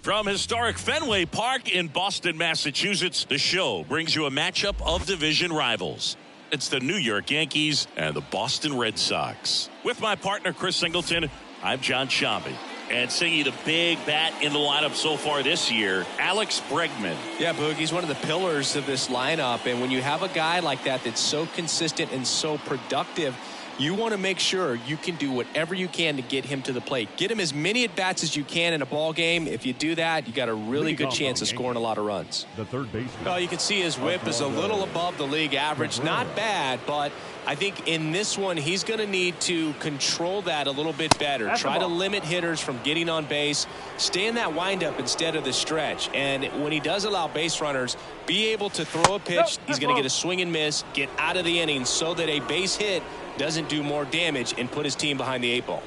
From historic Fenway Park in Boston, Massachusetts, the show brings you a matchup of division rivals. It's the New York Yankees and the Boston Red Sox. With my partner, Chris Singleton, I'm John Shambi. And singing the big bat in the lineup so far this year, Alex Bregman. Yeah, Boog, he's one of the pillars of this lineup. And when you have a guy like that that's so consistent and so productive, you want to make sure you can do whatever you can to get him to the plate. Get him as many at-bats as you can in a ball game. If you do that, you got a really good chance of scoring a lot of runs. The third baseman. Well, you can see his whip is a little above the league average. Not bad, but I think in this one, he's going to need to control that a little bit better. Try to limit hitters from getting on base. Stay in that windup instead of the stretch. And when he does allow base runners, be able to throw a pitch. He's going to get a swing and miss, get out of the inning so that a base hit doesn't do more damage and put his team behind the 8 ball.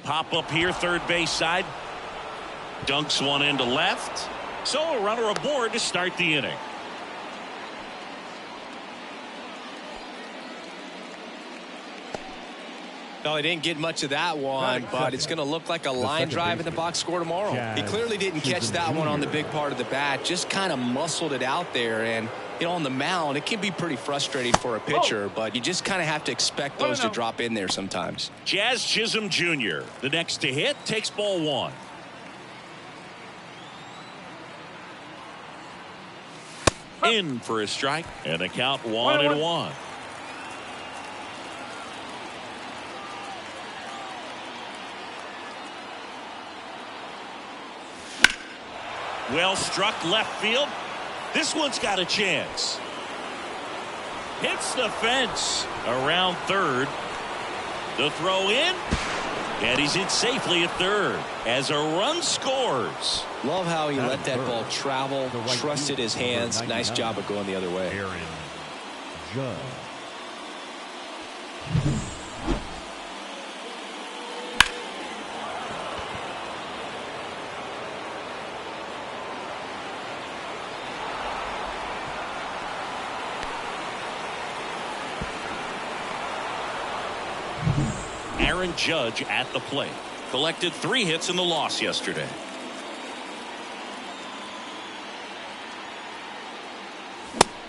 Pop up here, third base side. Dunks one into left. So a runner aboard to start the inning. No, he didn't get much of that one, but it's going to look like a line drive in the box score tomorrow. He clearly didn't catch that one on the big part of the bat, just kind of muscled it out there. And, you know, on the mound, it can be pretty frustrating for a pitcher, but you just kind of have to expect those to drop in there sometimes. Jazz Chisholm Jr., the next to hit, takes ball one. In for a strike, and the count 1-1. Well struck left field. This one's got a chance. Hits the fence around third. The throw in. And he's in safely at third as a run scores. Love how he let that ball travel, trusted his hands. Nice job of going the other way. Aaron Judge. Aaron Judge at the plate. Collected 3 hits in the loss yesterday.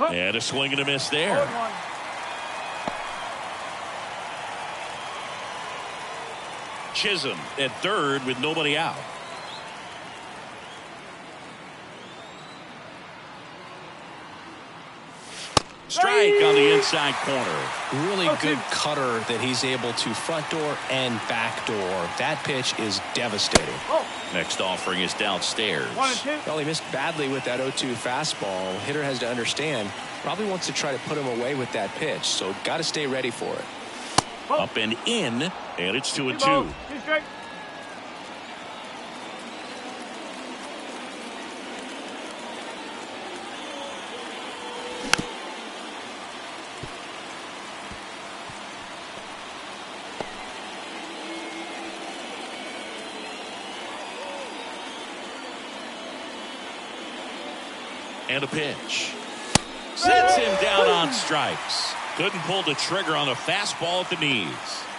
And a swing and a miss there. Chisholm at third with nobody out. Strike on the inside corner. Really good cutter that he's able to front door and back door. That pitch is devastating. Next offering is downstairs. Well, he missed badly with that 0-2 fastball. Hitter has to understand, probably wants to try to put him away with that pitch, so got to stay ready for it. Up and in, and it's 2-2. And a pitch. Sets him down on strikes. Couldn't pull the trigger on a fastball at the knees.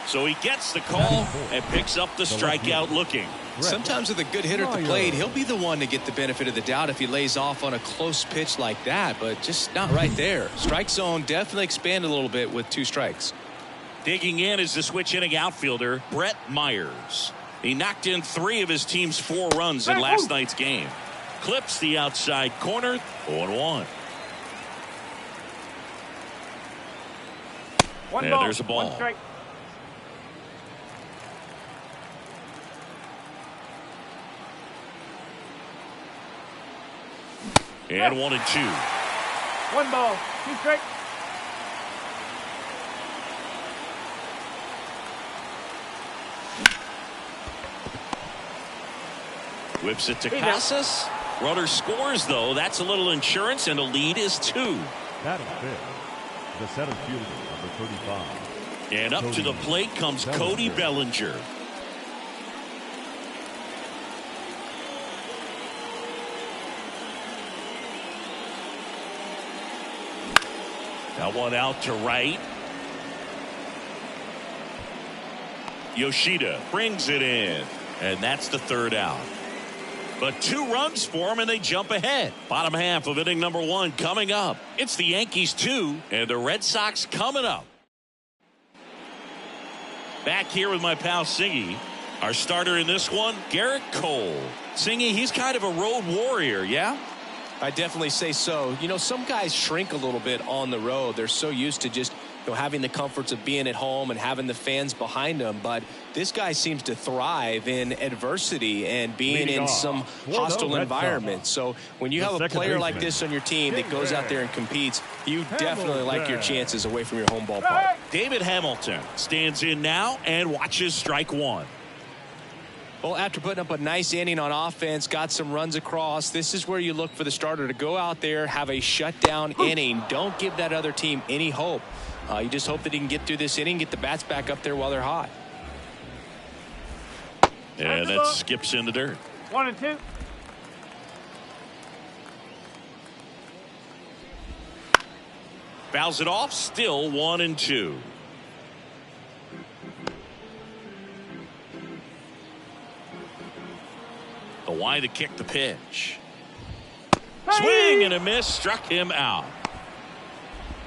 So he gets the call and picks up the strikeout looking. Sometimes with a good hitter at the plate, he'll be the one to get the benefit of the doubt if he lays off on a close pitch like that, but just not right there. Strike zone definitely expanded a little bit with 2 strikes. Digging in is the switch inning outfielder, Brett Myers. He knocked in 3 of his team's 4 runs in last night's game. Clips the outside corner, 0-1. And there's a ball. And 1-2. 1 ball, 2 strikes. Whips it to Casas. Runner scores, though. That's a little insurance, and the lead is 2. Batting fifth, the center fielder, number 35. And up to the plate comes Cody Bellinger. That one out to right. Yoshida brings it in. And that's the third out. But 2 runs for them, and they jump ahead. Bottom half of inning number 1 coming up. It's the Yankees 2 and the Red Sox coming up. Back here with my pal Singy. Our starter in this one, Garrett Cole. Singy, he's kind of a road warrior, yeah? I definitely say so. You know, some guys shrink a little bit on the road. They're so used to just having the comforts of being at home and having the fans behind them. But this guy seems to thrive in adversity and being in some hostile environment. So when you have a player like this on your team that goes out there and competes, you definitely like your chances away from your home ballpark. David Hamilton stands in now and watches strike 1. Well, after putting up a nice inning on offense, got some runs across, this is where you look for the starter to go out there, have a shutdown inning. Don't give that other team any hope. You just hope that he can get through this inning, get the bats back up there while they're hot. And that skips in the dirt. 1 and 2. Fouls it off, still 1 and 2. The wide to kick the pitch. Swing and a miss, struck him out.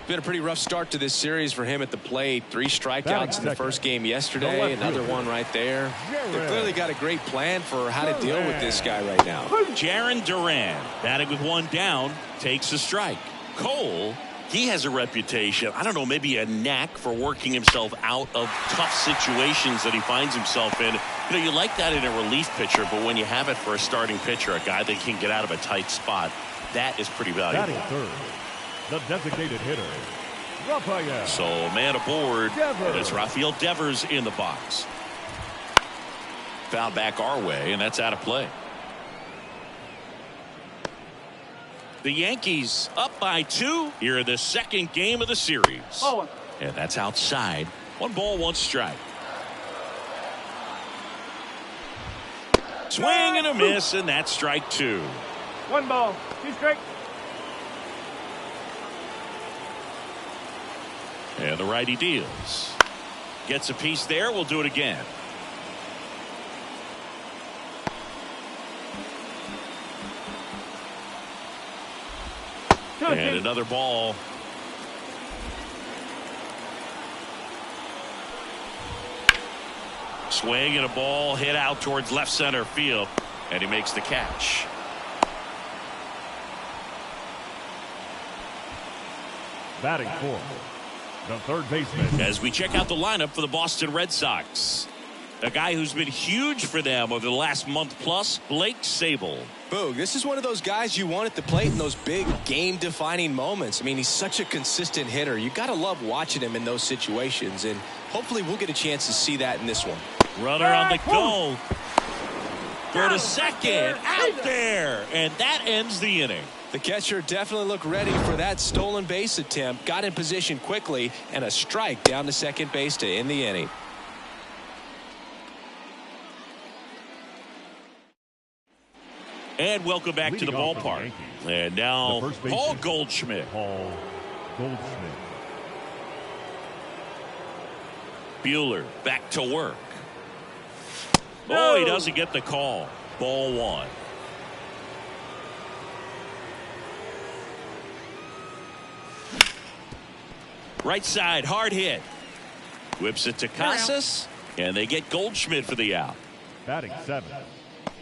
Been a pretty rough start to this series for him at the plate. 3 strikeouts in the first game yesterday. Another one right there. They've clearly got a great plan for how to deal with this guy right now. Jarren Duran, batting with 1 down, takes a strike. Cole, he has a reputation, I don't know, maybe a knack for working himself out of tough situations that he finds himself in. You know, you like that in a relief pitcher, but when you have it for a starting pitcher, a guy that can get out of a tight spot, that is pretty valuable. Batting third, the designated hitter, Rafael. So man aboard, Devers. and it's Rafael Devers in the box. Foul back our way, and that's out of play. The Yankees up by 2 here in the second game of the series. Oh. And that's outside. 1 ball, 1 strike. Swing and a miss, and that's strike 2. 1 ball, 2 strikes. And the righty deals. Gets a piece there. We'll do it again. And another ball. Swing and a ball hit out towards left center field. And he makes the catch. Batting fourth, the third baseman. As we check out the lineup for the Boston Red Sox. A guy who's been huge for them over the last month plus, Blake Sabol. Boog, this is one of those guys you want at the plate in those big game-defining moments. I mean, he's such a consistent hitter. You got to love watching him in those situations, and hopefully we'll get a chance to see that in this one. Runner on the go. Throw to second. Out there. And that ends the inning. The catcher definitely looked ready for that stolen base attempt. Got in position quickly, and a strike down to second base to end the inning. And welcome back to the ballpark. And now Paul Goldschmidt. Paul Goldschmidt. Buehler back to work. Oh, he doesn't get the call. Ball 1. Right side, hard hit. Whips it to Casas, and they get Goldschmidt for the out. Batting seventh,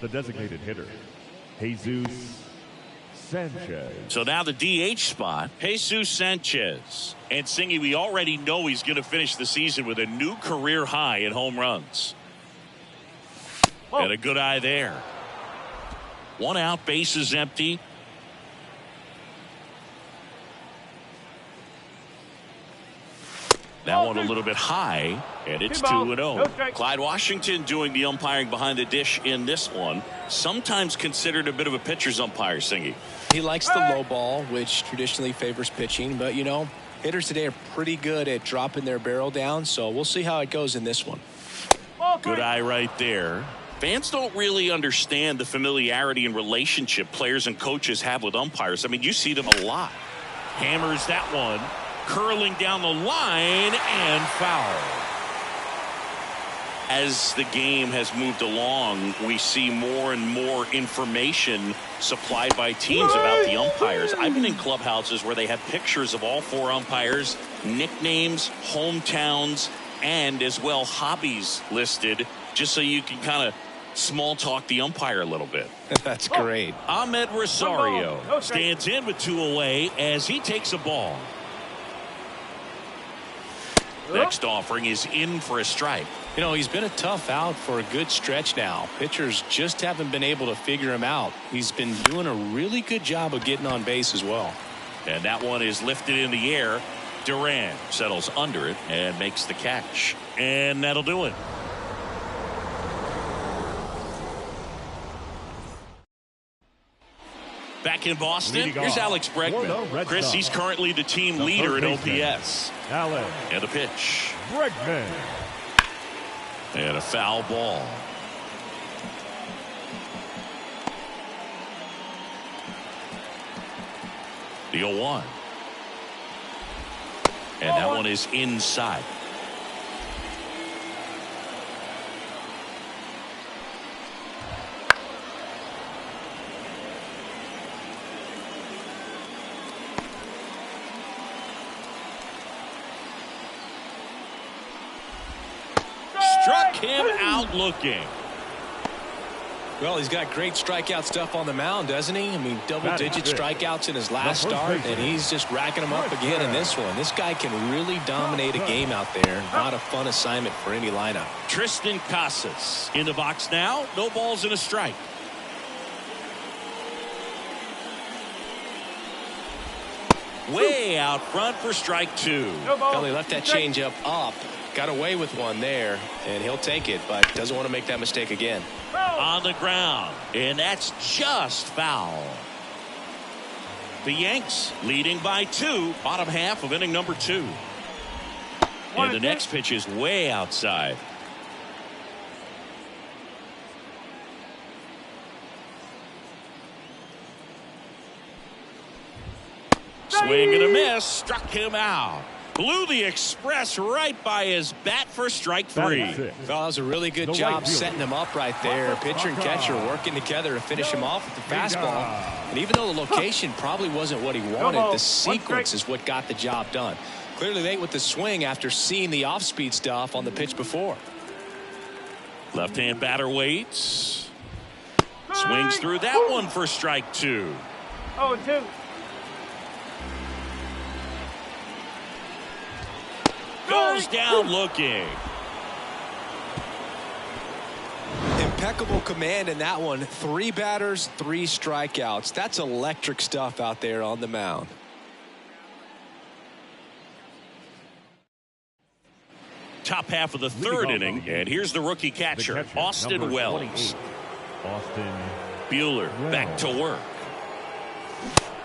the designated hitter, Jesus Sanchez. So now the DH spot, Jesus Sanchez. And Singy, we already know he's going to finish the season with a new career high in home runs. And a good eye there. 1 out, base is empty. That one a little bit high, and it's 2-0. Clyde Washington doing the umpiring behind the dish in this one. Sometimes considered a bit of a pitcher's umpire, Singy. He likes the low ball, which traditionally favors pitching. But, you know, hitters today are pretty good at dropping their barrel down. So we'll see how it goes in this one. Good eye right there. Fans don't really understand the familiarity and relationship players and coaches have with umpires. I mean, you see them a lot. Hammers that one. Curling down the line and foul. As the game has moved along, we see more and more information supplied by teams about the umpires. I've been in clubhouses where they have pictures of all 4 umpires, nicknames, hometowns, and as well hobbies listed, just so you can kind of small talk the umpire a little bit. That's great. Ahmed Rosario stands in with 2 away as he takes a ball. Next offering is in for a strike. You know, he's been a tough out for a good stretch now. Pitchers just haven't been able to figure him out. He's been doing a really good job of getting on base as well. And that one is lifted in the air. Duran settles under it and makes the catch. And that'll do it. Back in Boston, here's Alex Bregman. Chris, he's currently the team leader in OPS. Alex. And a pitch. Bregman. And a foul ball. The 0-1. And that one is inside. Struck him out looking. Well, he's got great strikeout stuff on the mound, doesn't he? I mean, double-digit strikeouts in his last start, and he's just racking them up again in this one. This guy can really dominate a game out there. Not a fun assignment for any lineup. Tristan Casas in the box now. No balls and a strike. Way out front for strike 2. Well, he left that changeup up. Got away with one there, and he'll take it, but doesn't want to make that mistake again. On the ground, and that's just foul. The Yanks leading by 2, bottom half of inning number 2. And the next pitch is way outside. Swing and a miss, struck him out. Blew the express right by his bat for strike 3. Well, that was a really good job setting him up right there. Pitcher and catcher working together to finish him off with the fastball. And even though the location probably wasn't what he wanted, the sequence is what got the job done. Clearly late with the swing after seeing the off-speed stuff on the pitch before. Left-hand batter waits. Swings through that one for strike 2. 0-2. Goes down looking. Impeccable command in that one. 3 batters, 3 strikeouts. That's electric stuff out there on the mound. Top half of the 3rd inning, and here's the rookie catcher, Austin Wells. Austin Bueller back to work.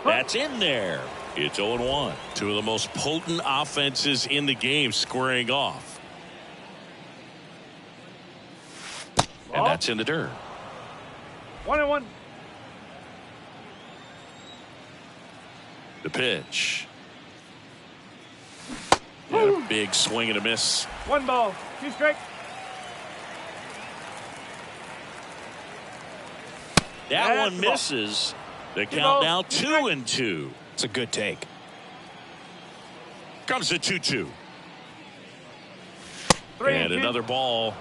That's in there. It's 0-1. 2 of the most potent offenses in the game squaring off. And that's in the dirt. 1-1. The pitch. And a big swing and a miss. 1 ball, 2 strikes. That one misses. The count now 2-2. It's a good take. Comes the 2-2. 3-2. And another ball.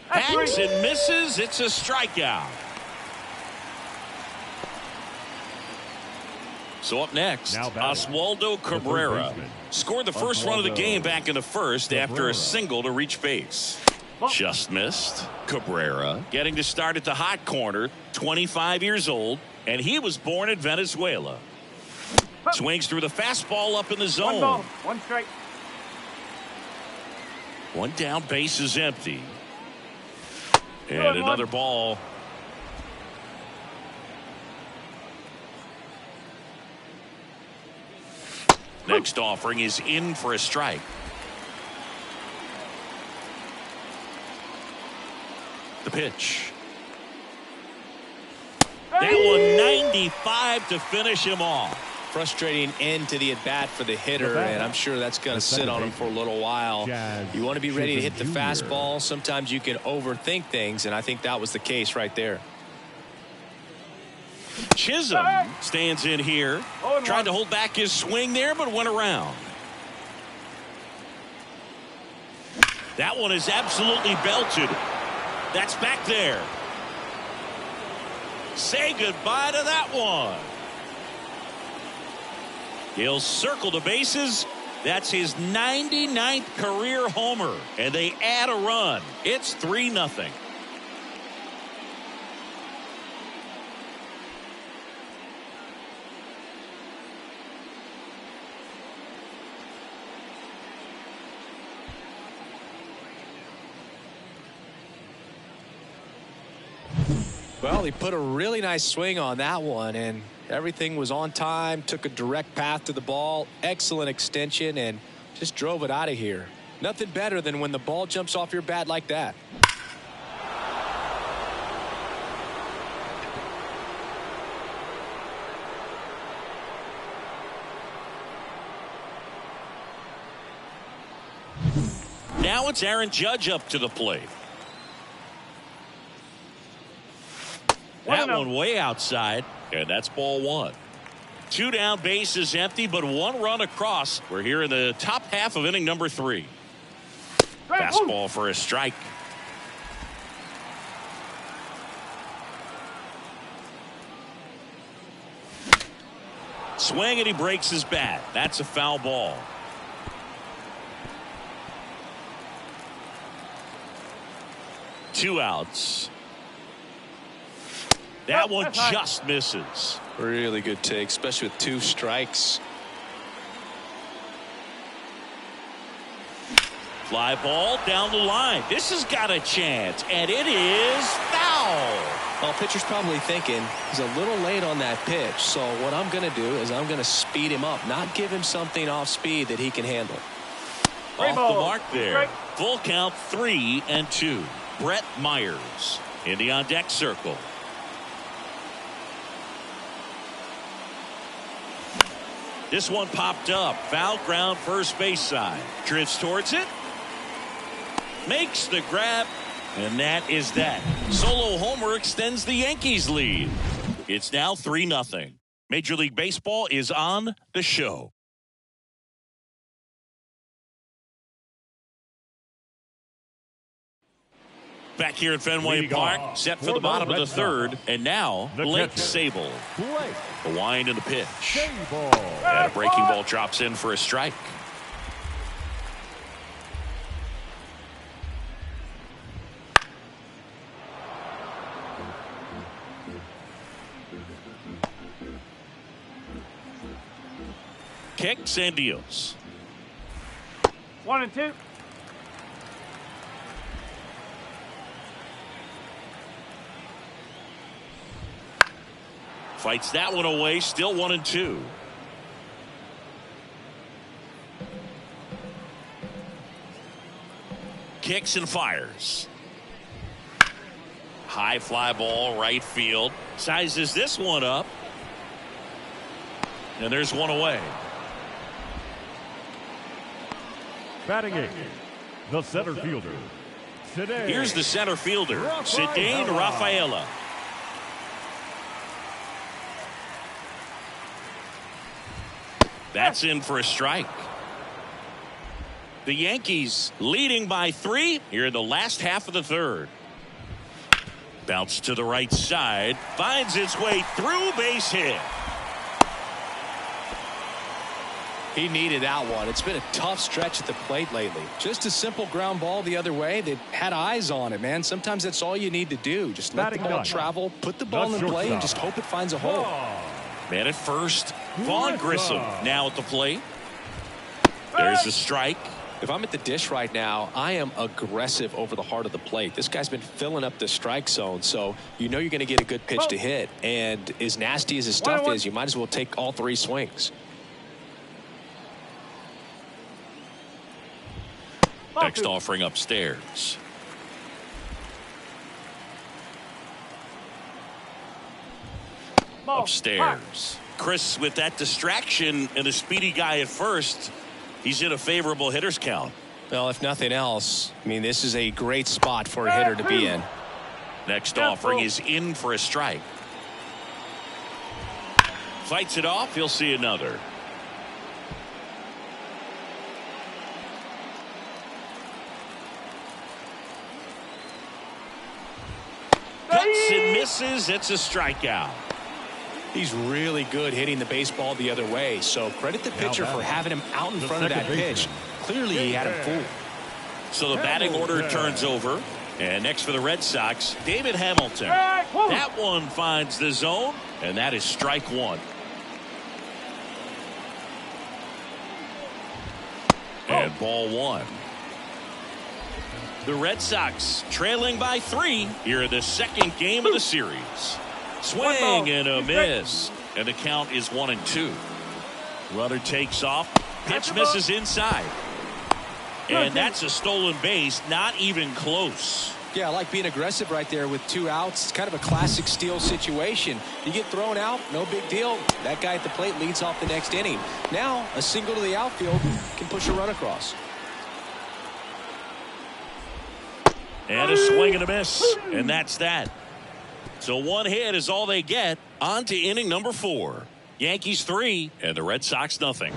Hangs and misses. It's a strikeout. So up next, Oswaldo Cabrera scored the first run of the game back in the 1st after a single to reach base. Just missed. Cabrera getting to start at the hot corner, 25 years old, and he was born in Venezuela. Swings through the fastball up in the zone. 1 ball, 1 strike. 1 down, base is empty. And another ball. Next offering is in for a strike. The pitch. That one 95 to finish him off. Frustrating end to the at-bat for the hitter, and I'm sure that's going to sit on him for a little while. You want to be ready to hit the fastball. Sometimes you can overthink things, and I think that was the case right there. Chisholm stands in here. Tried to hold back his swing there, but went around. That one is absolutely belted. That's back there. Say goodbye to that one. He'll circle the bases. That's his 99th career homer. And they add a run. It's 3-0. Well, he put a really nice swing on that one, and everything was on time, took a direct path to the ball, excellent extension, and just drove it out of here. Nothing better than when the ball jumps off your bat like that. Now it's Aaron Judge up to the plate. That one way outside, and that's ball one. 2 down, bases empty, but 1 run across. We're here in the top half of inning number 3. Fastball for a strike. Swing, and he breaks his bat. That's a foul ball. Two outs. That one just misses. Really good take, especially with 2 strikes. Fly ball down the line. This has got a chance, and it is foul. Well, pitcher's probably thinking he's a little late on that pitch, so what I'm going to do is I'm going to speed him up, not give him something off speed that he can handle. Off the mark there. Full count, 3-2. Brett Myers in the on-deck circle. This one popped up. Foul ground, first base side. Drifts towards it. Makes the grab. And that is that. Solo homer extends the Yankees lead. It's now 3-0. Major League Baseball is on the show. Back here at Fenway Park, set for the bottom of the third, and now Blake Sabol. The wind and the pitch. And a breaking ball drops in for a strike. Kicks and deals. 1-2. Fights that one away, still 1-2. Kicks and fires. High fly ball, right field. Sizes this one up. And there's one away. Batting eighth, the center fielder. Here's the center fielder, Cedane Rafaela. That's in for a strike. The Yankees leading by 3 here in the last half of the third. Bounce to the right side. Finds its way through, base hit. He needed that one. It's been a tough stretch at the plate lately. Just a simple ground ball the other way. They had eyes on it, man. Sometimes that's all you need to do. Just let the ball travel, put the ball in play, and just hope it finds a hole. Man at first. Vaughn Grissom now at the plate. There's the strike. If I'm at the dish right now, I am aggressive over the heart of the plate. This guy's been filling up the strike zone, so you know you're going to get a good pitch to hit. And as nasty as his stuff is, you might as well take all 3 swings. Next offering upstairs. Ball. upstairs. Chris, with that distraction and a speedy guy at first, he's in a favorable hitter's count. Well, if nothing else, I mean, this is a great spot for a hitter to be in. Next offering is in for a strike. Fights it off. He'll see another. Cuts and misses. It's a strikeout. He's really good hitting the baseball the other way, so credit the pitcher for having him out in front of that pitch. Clearly he had him fooled. So the batting order turns over. And next for the Red Sox, David Hamilton. That one finds the zone, and that is strike one. And ball one. The Red Sox trailing by 3 here in the second game of the series. Swing and a miss. And the count is 1-2. Runner takes off. Pitch misses inside. And that's a stolen base, not even close. Yeah, I like being aggressive right there with 2 outs. It's kind of a classic steal situation. You get thrown out, no big deal. That guy at the plate leads off the next inning. Now, a single to the outfield can push a run across. And a swing and a miss. And that's that. So 1 hit is all they get. On to inning number 4. Yankees 3 and the Red Sox nothing.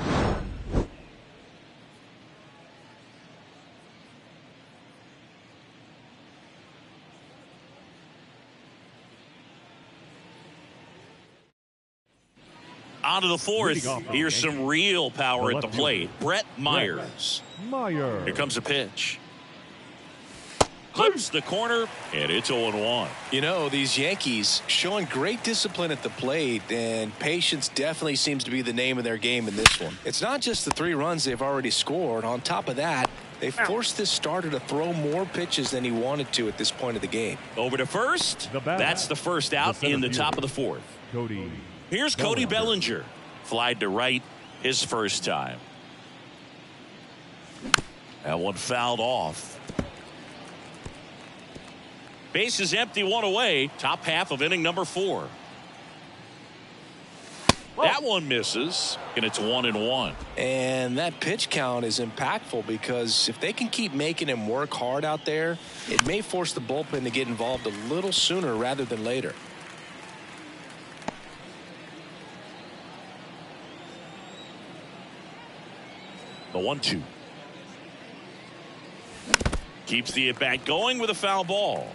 On to the 4th. Here's some real power at the plate. Brett Myers. Here comes a pitch. Clips the corner, and it's 0-1. You know, these Yankees showing great discipline at the plate, and patience definitely seems to be the name of their game in this one. It's not just the 3 runs they've already scored. On top of that, they forced this starter to throw more pitches than he wanted to at this point of the game. Over to first. That's the first out in the top of the 4th. Here's Cody Bellinger. Flied to right his first time. That one fouled off. Base is empty, 1 away. Top half of inning number 4. That one misses, and it's 1-1. And that pitch count is impactful because if they can keep making him work hard out there, it may force the bullpen to get involved a little sooner rather than later. The 1-2. Keeps the at-bat going with a foul ball.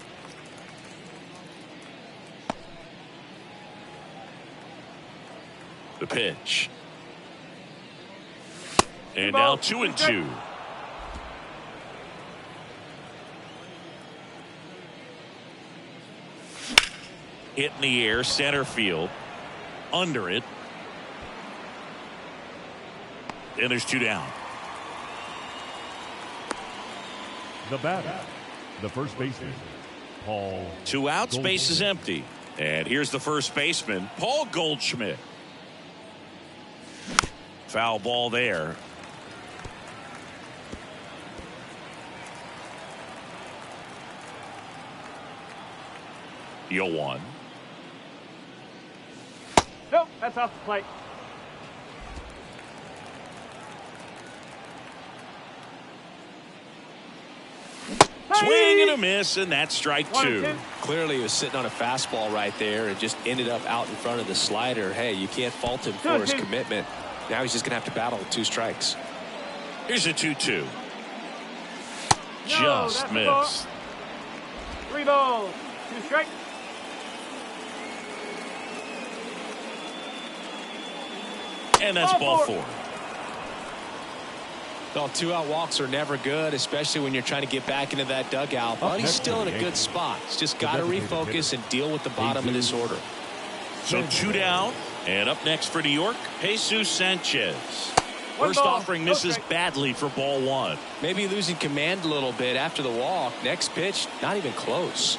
The pitch. And now 2-2. Hit in the air, center field. Under it. And there's 2 down. The batter, the first baseman, Paul. 2 outs, base is empty. And here's the first baseman, Paul Goldschmidt. Foul ball there. The 0-1. Nope, that's off the plate. Swing and a miss, and that's strike 2. Clearly he was sitting on a fastball right there and just ended up out in front of the slider. Hey, you can't fault him for his commitment. Now he's just going to have to battle with 2 strikes. Here's a 2-2. Just missed. 3 balls, 2 strikes. And that's ball 4. Well, 2-out walks are never good, especially when you're trying to get back into that dugout. But he's still in a good spot. He's just got to refocus and deal with the bottom of this order. So 2 down. And up next for New York, Jesus Sanchez. First offering misses badly for ball 1. Maybe losing command a little bit after the walk. Next pitch, not even close.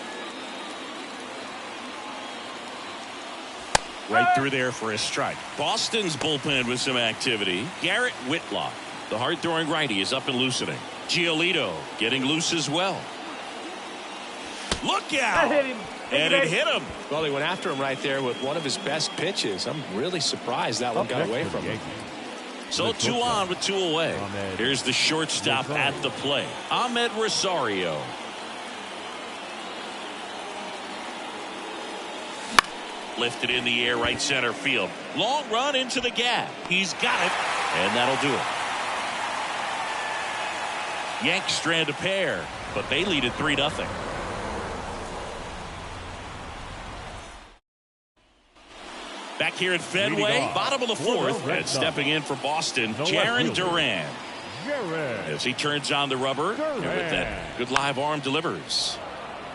Right through there for a strike. Boston's bullpen with some activity. Garrett Whitlock, the hard-throwing righty, is up and loosening. Giolito getting loose as well. Look out! That hit him. And it hit him. Well, he went after him right there with one of his best pitches. I'm really surprised that one got away from him. So 2 on with 2 away. Here's the shortstop at the plate, Ahmed Rosario. Lifted in the air, right center field. Long run into the gap. He's got it, and that'll do it. Yanks strand a pair, but they lead it 3-0. Back here at Fenway, bottom of the 4th, and stepping in for Boston, Jarren Duran. As he turns on the rubber, and with that good live arm delivers.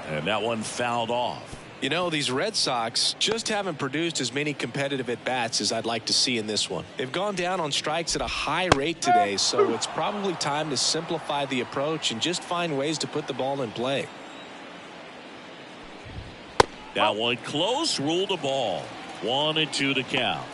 And that one fouled off. You know, these Red Sox just haven't produced as many competitive at-bats as I'd like to see in this one. They've gone down on strikes at a high rate today, so it's probably time to simplify the approach and just find ways to put the ball in play. That one close, ruled a ball. 1-2 to count.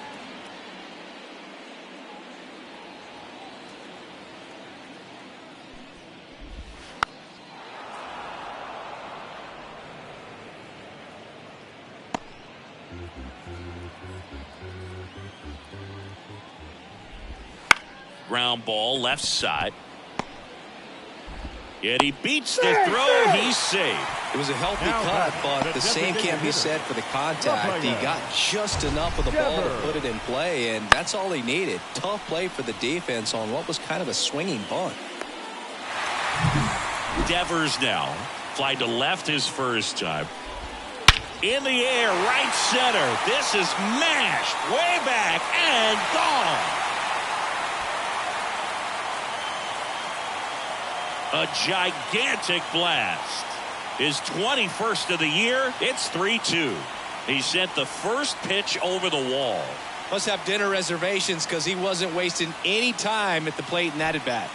Ground ball left side. Yet he beats the throw. He's safe. It was a healthy cut, but the same can't be said for the contact. He got just enough of the ball to put it in play, and that's all he needed. Tough play for the defense on what was kind of a swinging bunt. Devers now. Fly to left his first time. In the air, right center. This is mashed way back and gone. A gigantic blast. His 21st of the year. It's 3-2. He sent the first pitch over the wall. Must have dinner reservations because he wasn't wasting any time at the plate in that at bat.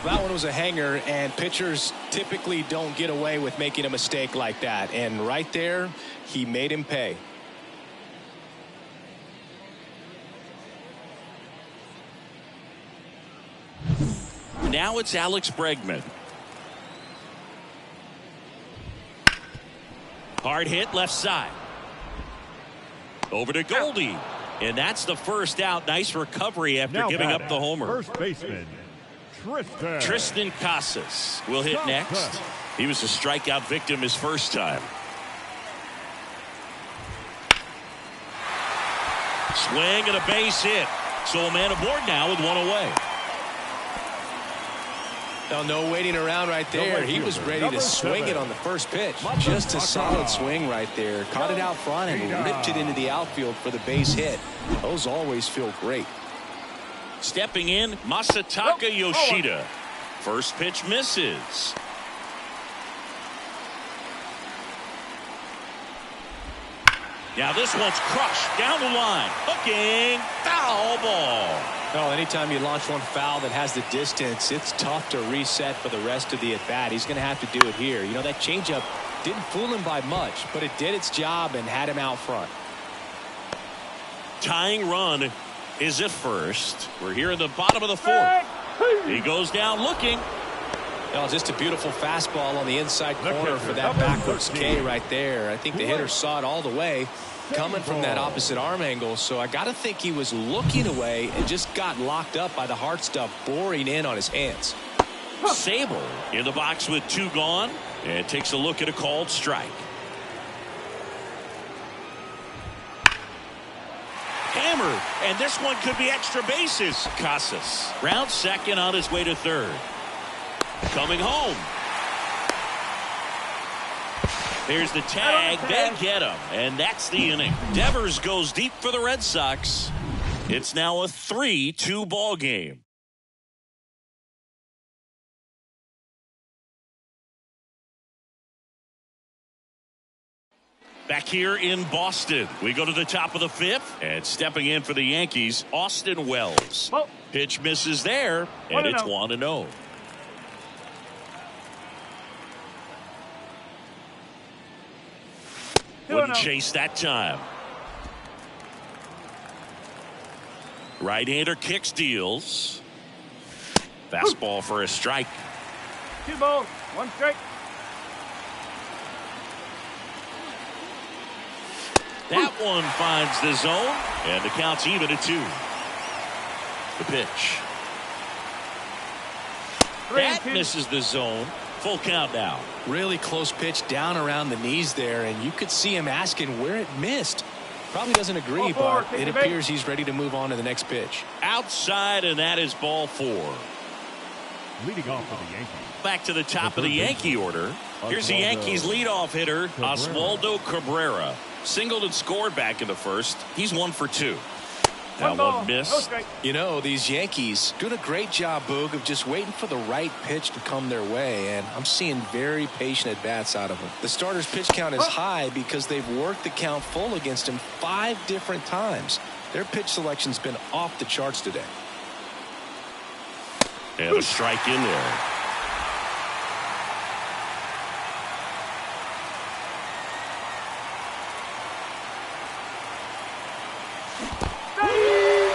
That one was a hanger, and pitchers typically don't get away with making a mistake like that. And right there, he made him pay. Now it's Alex Bregman. Hard hit left side. Over to Goldie. And that's the first out. Nice recovery after giving up the homer. First baseman, Tristan Casas will hit next. He was a strikeout victim his first time. Swing and a base hit. So a man aboard now with one away. No waiting around right there. He was ready to swing it on the first pitch. Just a solid swing right there. Caught it out front and ripped it into the outfield for the base hit. Those always feel great. Stepping in, Masataka Yoshida. First pitch misses. Now this one's crushed down the line. Hooking, foul ball. Well, anytime you launch one foul that has the distance, it's tough to reset for the rest of the at-bat. He's going to have to do it here. You know, that changeup didn't fool him by much, but it did its job and had him out front. Tying run is at first. We're here in the bottom of the 4th. He goes down looking. Well, just a beautiful fastball on the inside corner for that backwards K right there. I think the hitter saw it all the way coming from that opposite arm angle, so I got to think he was looking away and just got locked up by the hard stuff boring in on his hands. Sable in the box with 2 gone and takes a look at a called strike. Hammered, and this one could be extra bases. Casas round second on his way to third. Coming home. Here's the tag. They get him, and that's the inning. Devers goes deep for the Red Sox. It's now a 3-2 ball game. Back here in Boston, we go to the top of the 5th, and stepping in for the Yankees, Austin Wells. Pitch misses there, and it's 1-0. Wouldn't chase that time. Right-hander kicks, deals. Fastball for a strike. 2 balls, 1 strike. That one finds the zone, and the count's even at 2. The pitch. That misses the zone. Full count now. Really close pitch down around the knees there, and you could see him asking where it missed. Probably doesn't agree, but it appears he's ready to move on to the next pitch. Outside, and that is ball 4. Leading off for the Yankees. Back to the top of the Yankee order. Here's the Yankees leadoff hitter, Oswaldo Cabrera. Singled and scored back in the first. He's 1 for 2. That one missed. You know, these Yankees doing a great job, Boog, of just waiting for the right pitch to come their way, and I'm seeing very patient at-bats out of them. The starter's pitch count is high because they've worked the count full against him 5 different times. Their pitch selection's been off the charts today. And a strike in there.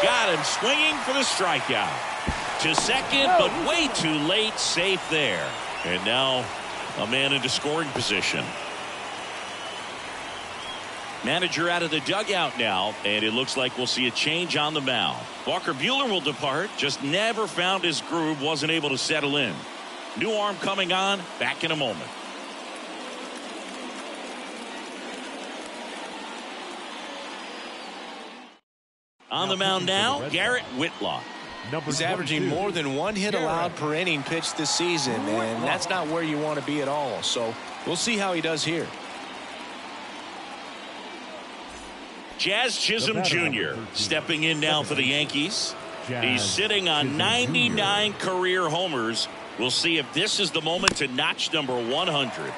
Got him swinging for the strikeout. To second, but way too late. Safe there. And now a man into scoring position. Manager out of the dugout now, and it looks like we'll see a change on the mound. Walker Buehler will depart. Just never found his groove. Wasn't able to settle in. New arm coming on. Back in a moment. On the mound now, Garrett Whitlock. He's averaging more than 1 hit allowed per inning pitched this season, and that's not where you want to be at all. So we'll see how he does here. Jazz Chisholm Jr. stepping in now for the Yankees. He's sitting on 99 career homers. We'll see if this is the moment to notch number 100.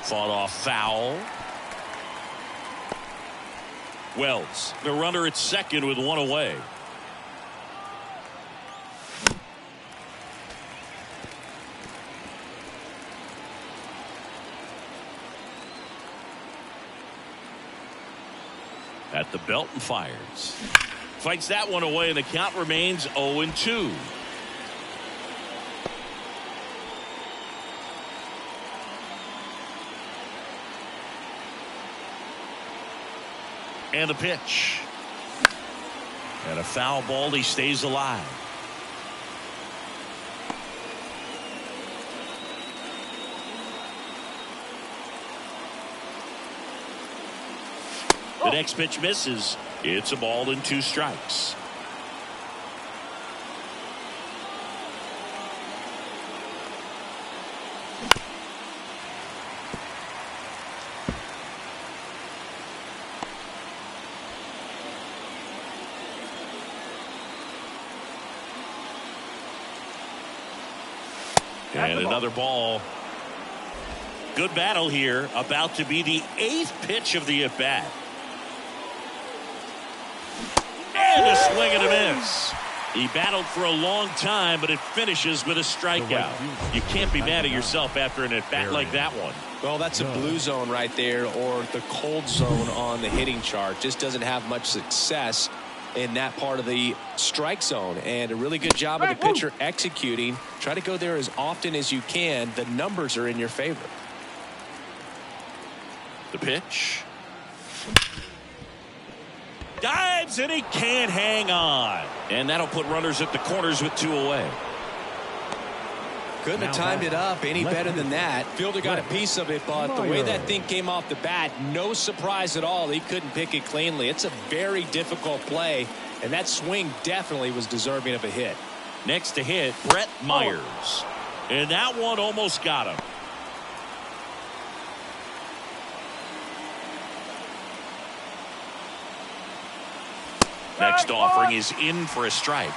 Fought off foul. Wells, the runner at second with 1 away. At the belt and fires. Fights that one away, and the count remains 0-2. And a pitch. And a foul ball. He stays alive. The next pitch misses. It's a ball and 2 strikes. And another ball. Good battle here. About to be the 8th pitch of the at-bat. And a swing and a miss. He battled for a long time, but it finishes with a strikeout. You can't be mad at yourself after an at-bat like that one. Well, that's a blue zone right there, or the cold zone on the hitting chart. Just doesn't have much success in that part of the strike zone, and a really good job of the pitcher executing. Try to go there as often as you can. The numbers are in your favor. The pitch. Dives, and he can't hang on. And that'll put runners at the corners with 2 away. Couldn't have timed it up any better than that. Fielder got a piece of it, but the way that thing came off the bat, no surprise at all. He couldn't pick it cleanly. It's a very difficult play, and that swing definitely was deserving of a hit. Next to hit, Brett Myers. And that one almost got him. Next offering is in for a strike.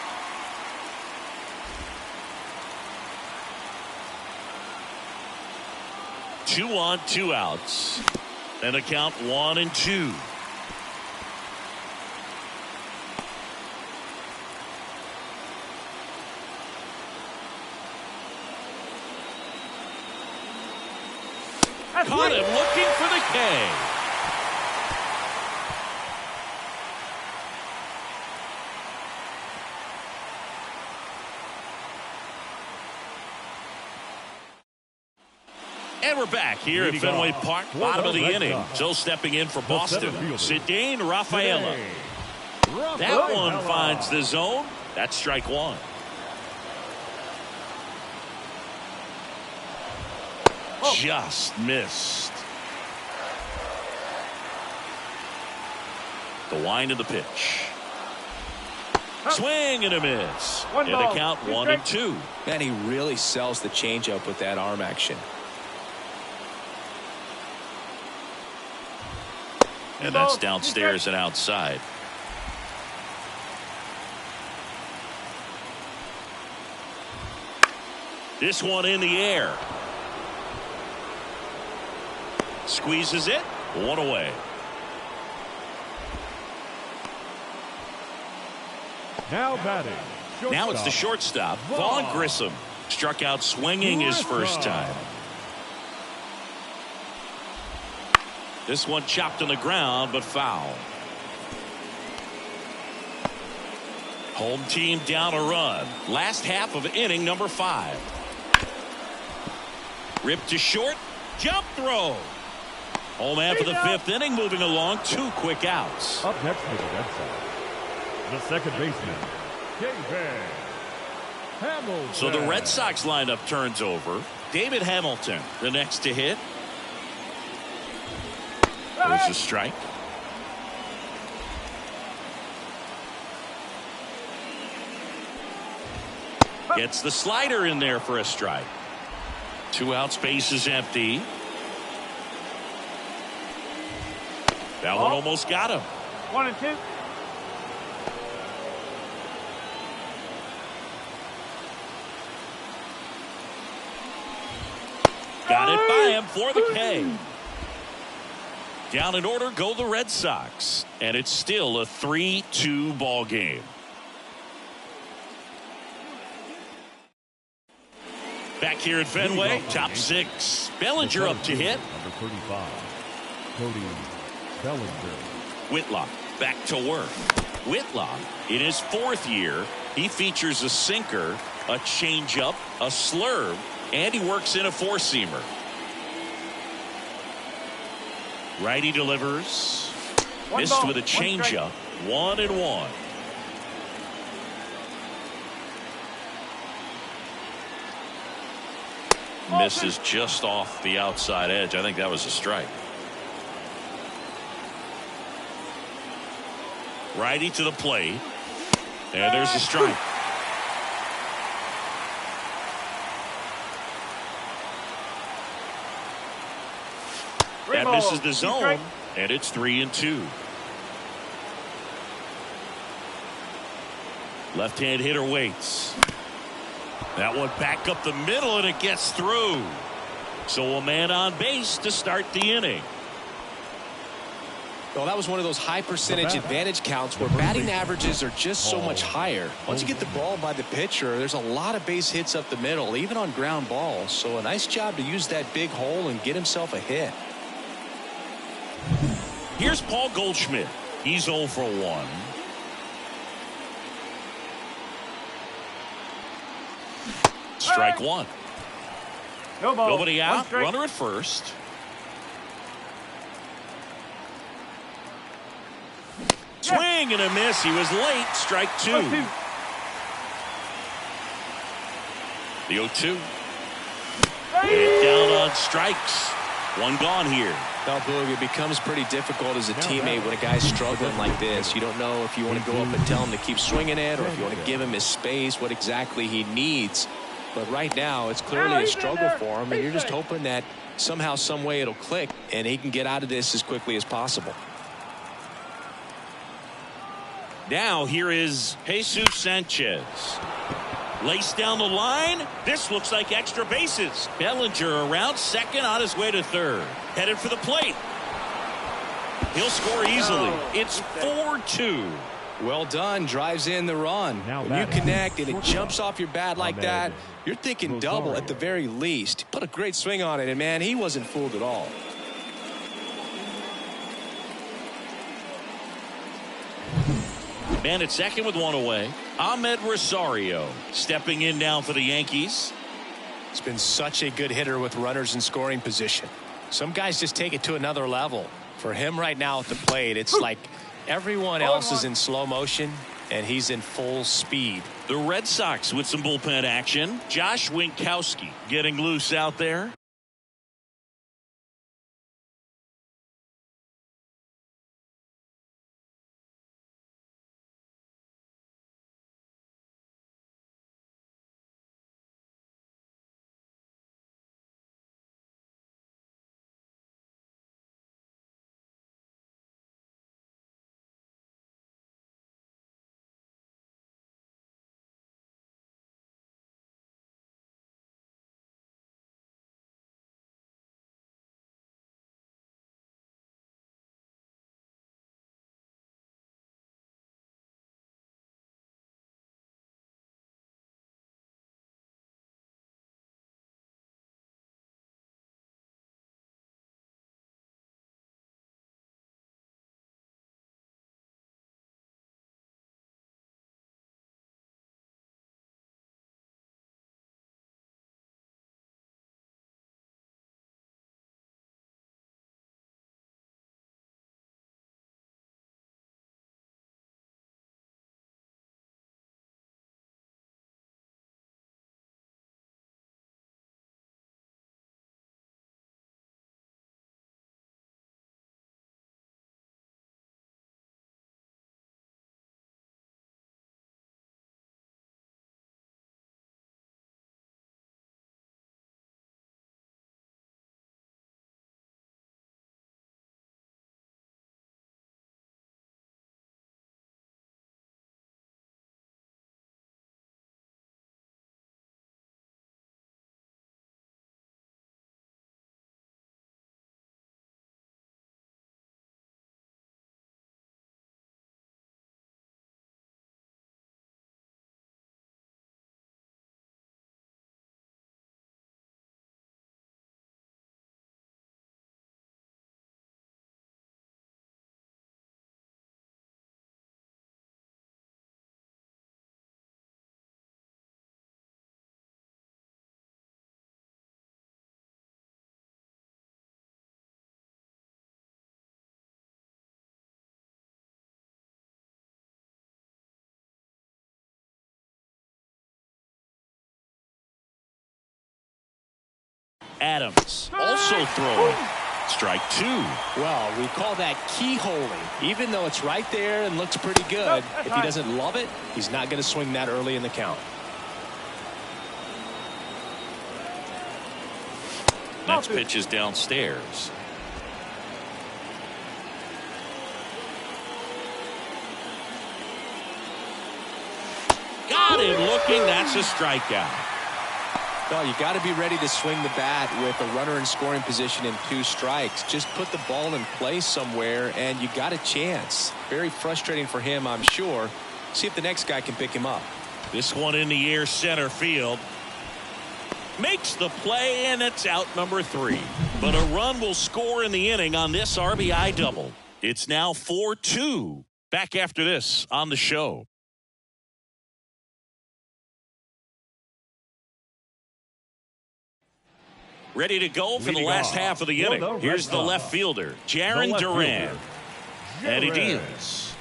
Two on, 2 outs. And the count 1-2. Caught him looking for the K. And we're back here at Fenway Park, bottom of the inning. So stepping in for Boston, Cedane Rafaela. That one finds the zone. That's strike one. Just missed. The wind of the pitch. Swing and a miss. And the count 1-2. And he really sells the changeup with that arm action. And that's downstairs and outside. This one in the air. Squeezes it. One away. Now batting. Now it's the shortstop, Vaughn Grissom. Struck out swinging his first time. This one chopped on the ground, but foul. Home team down a run. Last half of inning number 5. Ripped to short. Jump throw. Home man for the 5th inning, moving along. 2 quick outs. Up next for the Red Sox, the second baseman, David Hamilton. So the Red Sox lineup turns over. David Hamilton, the next to hit. There's a strike. Gets the slider in there for a strike. 2 outs, base is empty. That one almost got him. 1-2. Got it by him for the K. Down in order go the Red Sox. And it's still a 3-2 ball game. Back here at Fenway, top 6. Bellinger up to hit. Number 35, Cody Bellinger. Whitlock back to work. Whitlock in his 4th year, he features a sinker, a changeup, a slurve, and he works in a 4-seamer. Righty delivers. Missed with a changeup. 1-1. Misses just off the outside edge. I think that was a strike. Righty to the plate. And there's a strike. That misses the zone. And it's 3-2. Left-hand hitter waits. That one back up the middle, and it gets through. So a man on base to start the inning. Well, that was one of those high percentage advantage counts where batting averages are just so much higher. Once you get the ball by the pitcher, there's a lot of base hits up the middle, even on ground balls. So a nice job to use that big hole and get himself a hit. Here's Paul Goldschmidt. He's 0 for 1. Strike 1. No ball. Nobody out. Runner at first. Swing and a miss. He was late. Strike 2. The 0-2. And down on strikes. 1 gone here. Now, Boog, it becomes pretty difficult as a teammate when a guy's struggling like this. You don't know if you want to go up and tell him to keep swinging it or if you want to give him his space, what exactly he needs. But right now, it's clearly a struggle for him, and you're just hoping that somehow, some way it'll click, and he can get out of this as quickly as possible. Now here is Jesus Sanchez. Laced down the line. This looks like extra bases. Bellinger around second on his way to third. Headed for the plate. He'll score easily. It's 4-2. Well done. Drives in the run. When you connect and it jumps off your bat like that, you're thinking double at the very least. Put a great swing on it, and man, he wasn't fooled at all. Man at second with 1 away. Ahmed Rosario stepping in now for the Yankees. He's been such a good hitter with runners in scoring position. Some guys just take it to another level. For him right now at the plate, it's like everyone else is in slow motion and he's in full speed. The Red Sox with some bullpen action. Josh Winkowski getting loose out there. Adams also throwing. Strike two. Well, we call that keyholing. Even though it's right there and looks pretty good, if he doesn't love it, he's not going to swing that early in the count. Next pitch is downstairs. Got him looking. That's a strikeout. Well, you got to be ready to swing the bat with a runner in scoring position and 2 strikes. Just put the ball in place somewhere and you got a chance. Very frustrating for him, I'm sure. See if the next guy can pick him up. This one in the air, center field. Makes the play, and it's out number 3. But a run will score in the inning on this RBI double. It's now 4-2. Back after this on the show. Ready to go for the last half of the inning. Here's the left fielder, Jarren Duran. And he deals.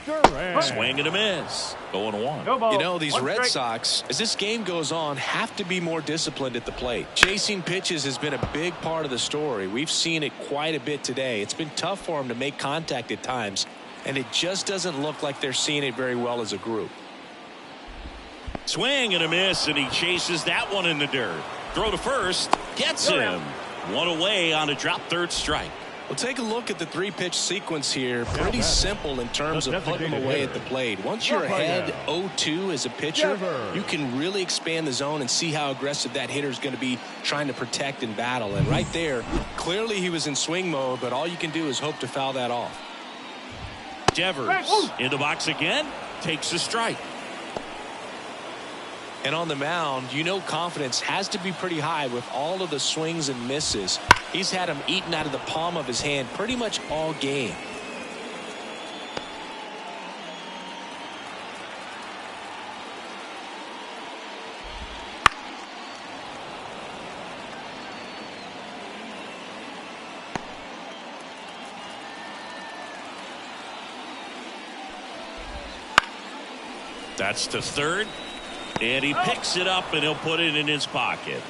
Swing and a miss. Going 1. You know, these Red Sox, as this game goes on, have to be more disciplined at the plate. Chasing pitches has been a big part of the story. We've seen it quite a bit today. It's been tough for them to make contact at times, and it just doesn't look like they're seeing it very well as a group. Swing and a miss, and he chases that one in the dirt. Throw to first. Gets him. 1 away on a drop third strike. Well, take a look at the 3-pitch sequence here. Pretty simple in terms of putting them away at the plate. Once you're ahead 0-2 as a pitcher, you can really expand the zone and see how aggressive that hitter is going to be trying to protect and battle. And right there, clearly he was in swing mode, but all you can do is hope to foul that off. Devers in the box again. Takes a strike. And on the mound, you know confidence has to be pretty high with all of the swings and misses. He's had them eaten out of the palm of his hand pretty much all game. That's to third. And he picks it up and he'll put it in his pocket.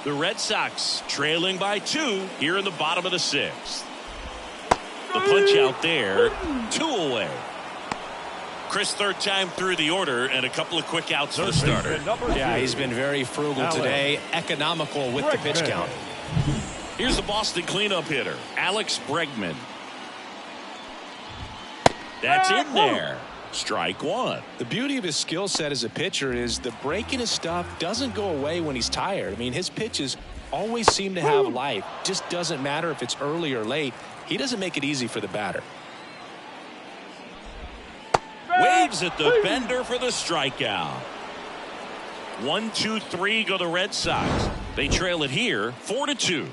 The Red Sox trailing by 2 here in the bottom of the 6th. The punch out there, 2 away. Chris, third time through the order and a couple of quick outs for the starter. Yeah, he's been very frugal today, economical with the pitch count. Here's the Boston cleanup hitter, Alex Bregman. That's in there. Strike 1. The beauty of his skill set as a pitcher is the break in his stuff doesn't go away when he's tired. I mean, his pitches always seem to have life. Just doesn't matter if it's early or late. He doesn't make it easy for the batter. Waves at the bender for the strikeout. 1, 2, 3 go the Red Sox. They trail it here 4-2.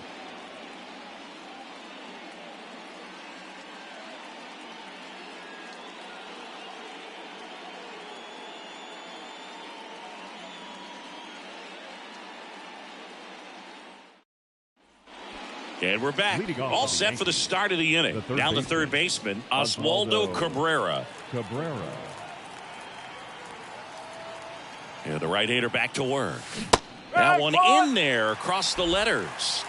And we're back. All set for the start of the inning. Down the third baseman, Oswaldo Cabrera. And the right-hander back to work. That one in there across the letters.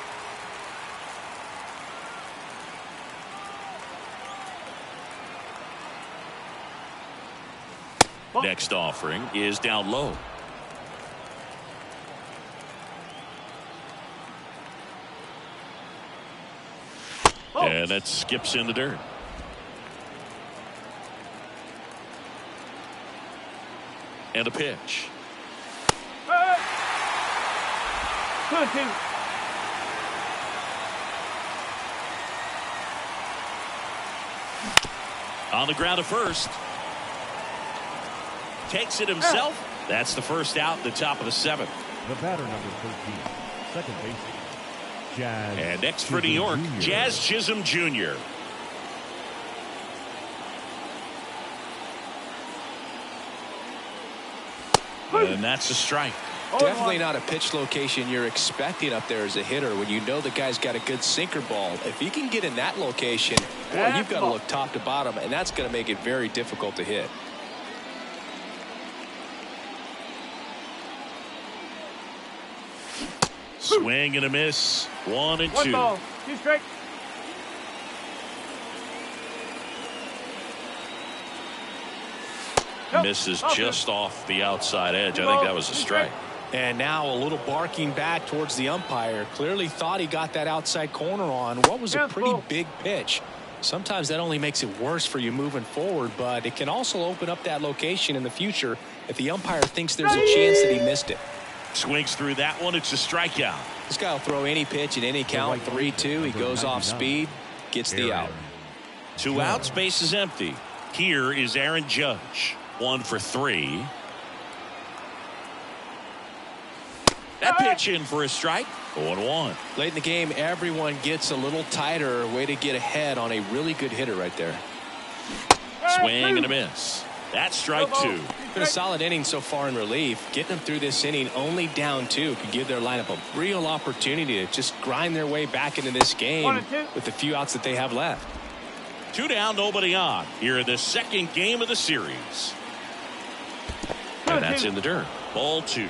Next offering is down low. And that skips in the dirt. And a pitch. 2-2. On the ground at first. Takes it himself. That's the first out, the top of the 7th. The batter, number 13, second baseman, Jazz. And next for New York, Jazz Chisholm Jr. And that's a strike. Definitely not a pitch location you're expecting up there as a hitter when you know the guy's got a good sinker ball. If he can get in that location, boy, you've got to look top to bottom, and that's going to make it very difficult to hit. Swing and a miss. 1 and 2. 1 ball, 2 strikes. Misses just off the outside edge. I think that was a strike. And now a little barking back towards the umpire. Clearly thought he got that outside corner on what was a pretty big pitch. Sometimes that only makes it worse for you moving forward, but it can also open up that location in the future if the umpire thinks there's a chance that he missed it. Swings through that one. It's a strikeout. This guy will throw any pitch at any count. 3-2. He goes off speed, gets the out. 2 outs, base is empty. Here is Aaron Judge. 1 for 3. That pitch in for a strike. 0-1. Late in the game, everyone gets a little tighter. Way to get ahead on a really good hitter right there. Swing and a miss. That's strike 2. Been a solid inning so far in relief. Getting them through this inning only down 2 could give their lineup a real opportunity to just grind their way back into this game with the few outs that they have left. 2 down, nobody on. Here in the second game of the series. And that's in the dirt. Ball 2.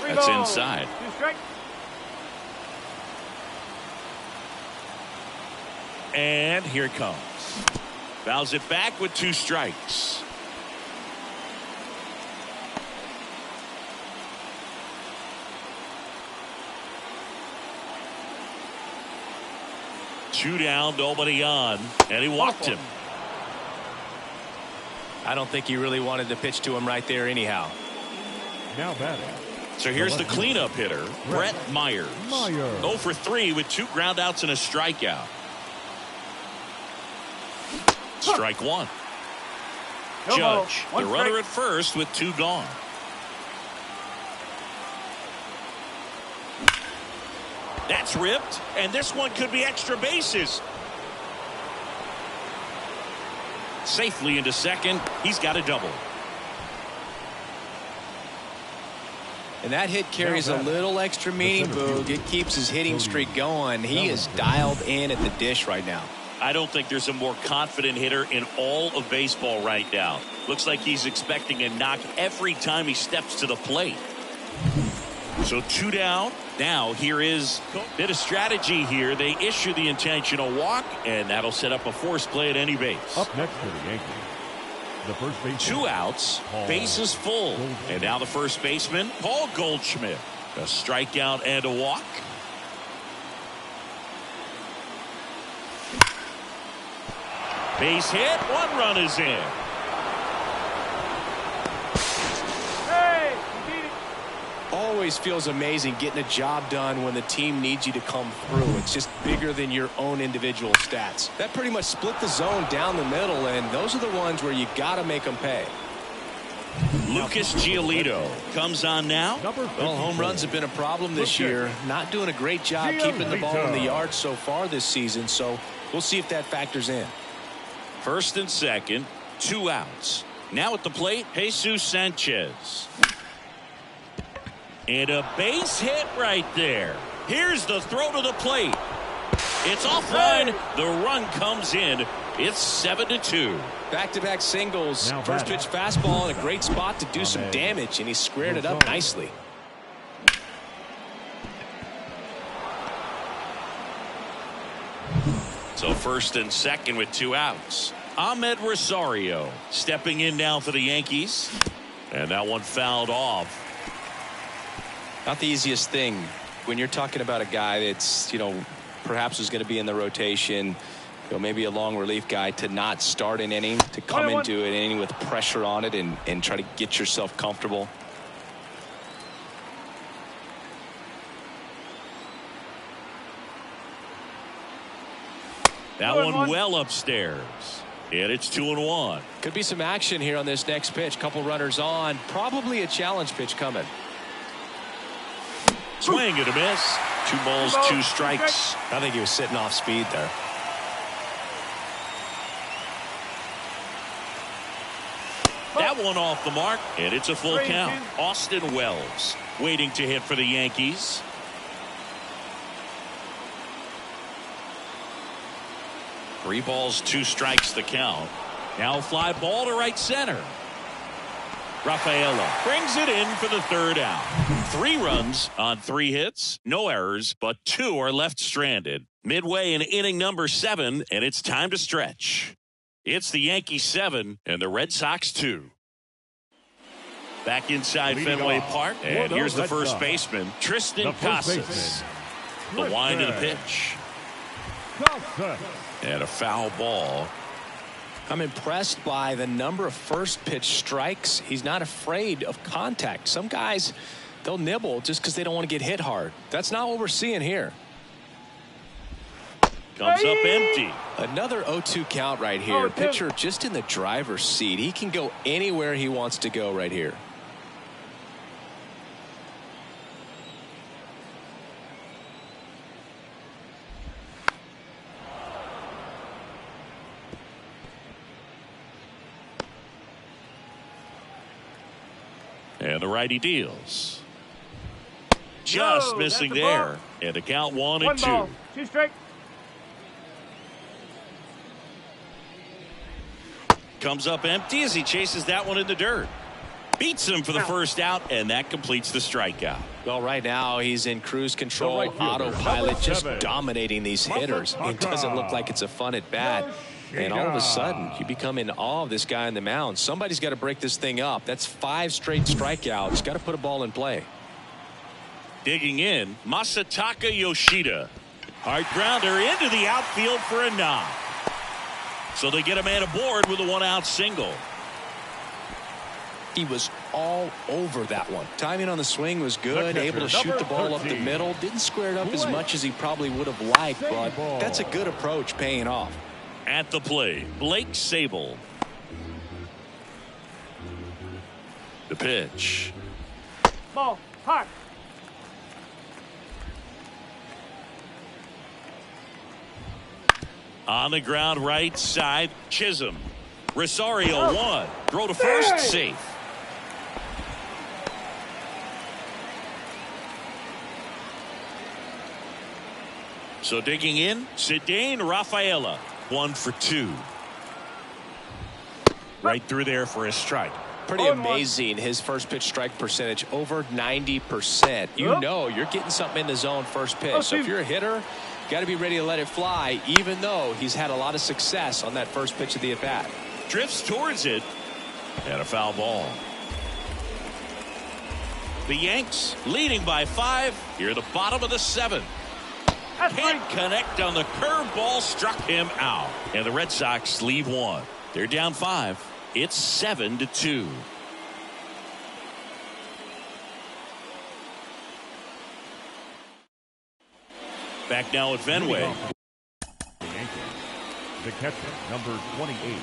That's inside. 2 strikes. And here it comes. Fouls it back with 2 strikes. Two down, nobody on, and he walked him. I don't think he really wanted to pitch to him right there anyhow. Now batting. So here's the cleanup hitter, Brett Myers. 0 for 3 with 2 groundouts and a strikeout. Strike 1. Judge, the runner at first with 2 gone. That's ripped, and this one could be extra bases. Safely into second. He's got a double. And that hit carries a little extra meaning, Boog. It keeps his hitting streak going. He is dialed in at the dish right now. I don't think there's a more confident hitter in all of baseball right now. Looks like he's expecting a knock every time he steps to the plate. So 2 down. Now here is a bit of strategy here. They issue the intentional walk, and that'll set up a force play at any base. Up next for the Yankees, the first baseman. 2 outs, bases full. And now the first baseman, Paul Goldschmidt. A strikeout and a walk. Base hit, 1 run is in. Always feels amazing getting a job done when the team needs you to come through. It's just bigger than your own individual stats. That pretty much split the zone down the middle, and those are the ones where you got to make them pay. Lucas Giolito comes on now. Well, home runs have been a problem this year. Not doing a great job keeping the ball in the yard so far this season, so we'll see if that factors in. First and second, 2 outs. Now at the plate, Jesus Sanchez. And a base hit right there. Here's the throw to the plate. It's offline. The run comes in. It's 7-2. Back-to-back singles. First pitch fastball in a great spot to do some damage, and he squared it up nicely. So first and second with 2 outs. Ahmed Rosario stepping in now for the Yankees. And that one fouled off. Not the easiest thing when you're talking about a guy that's, perhaps is going to be in the rotation, maybe a long relief guy, to not start an inning, to come into an inning with pressure on it and try to get yourself comfortable. That one well upstairs. And it's 2-1. Could be some action here on this next pitch. Couple runners on. Probably a challenge pitch coming. Swing and a miss. 2 balls, 2 strikes. I think he was sitting off speed there. That one off the mark, and it's a full count. Austin Wells waiting to hit for the Yankees. Three balls, 2 strikes the count. Now fly ball to right center. Rafaela brings it in for the 3rd out. 3 runs on 3 hits, no errors, but 2 are left stranded. Midway in inning number 7, and it's time to stretch. It's the Yankees 7 and the Red Sox 2. Back inside Fenway Park, and here's the first baseman, Tristan Casas. The wind of the pitch. And a foul ball. I'm impressed by the number of first pitch strikes. He's not afraid of contact. Some guys, they'll nibble just because they don't want to get hit hard. That's not what we're seeing here. Comes up empty. Another 0-2 count right here. Pitcher just in the driver's seat. He can go anywhere he wants to go right here. And the righty deals. Just missing there. And the count 1-2. Ball, 2 strike. Comes up empty as he chases that one in the dirt. Beats him for the first out, and that completes the strikeout. Well, right now he's in cruise control, autopilot, just dominating these hitters. It doesn't look like it's a fun at bat. And all of a sudden, you become in awe of this guy on the mound. Somebody's got to break this thing up. That's 5 straight strikeouts. Got to put a ball in play. Digging in, Masataka Yoshida. Hard grounder into the outfield for a knock. So they get a man aboard with a 1-out single. He was all over that one. Timing on the swing was good. Able to shoot the ball up the middle. Didn't square it up as much as he probably would have liked, but that's a good approach, paying off. At the plate, Blake Sable. The pitch. Ball, hot. On the ground, right side, Chisholm. Rosario 1. Throw to first, safe. So digging in, Cedane Rafaela, 1 for 2. Right through there for a strike. Pretty amazing, his first pitch strike percentage, over 90%. You know you're getting something in the zone first pitch. So if you're a hitter, got to be ready to let it fly, even though he's had a lot of success on that first pitch of the at-bat. Drifts towards it, and a foul ball. The Yanks leading by 5 here at the bottom of the 7th. Can't connect on the curveball, struck him out. And the Red Sox leave 1. They're down 5. It's 7-2. Back now at Fenway. The Yankees, the catcher, number 28,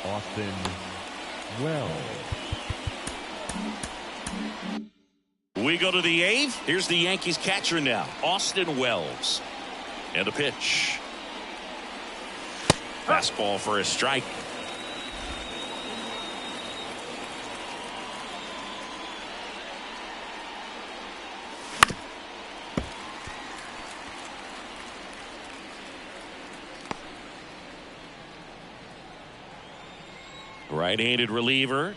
Austin Wells. We go to the 8th. Here's the Yankees catcher now, Austin Wells. And the pitch. Fastball for a strike. Right-handed reliever.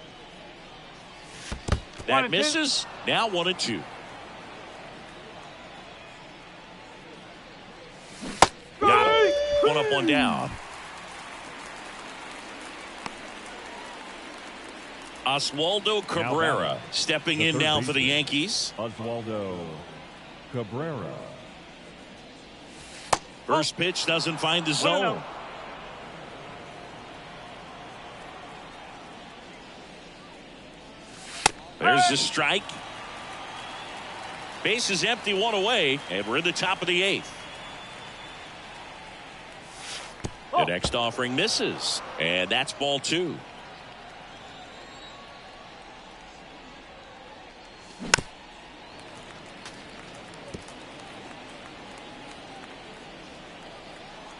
That misses. Now 1-2. Got him. 1 up, 1 down. Oswaldo Cabrera stepping in now for the Yankees. Oswaldo Cabrera. First pitch doesn't find the zone. There's the strike. Base is empty, 1 away, and we're in the top of the 8th. The next offering misses, and that's ball 2.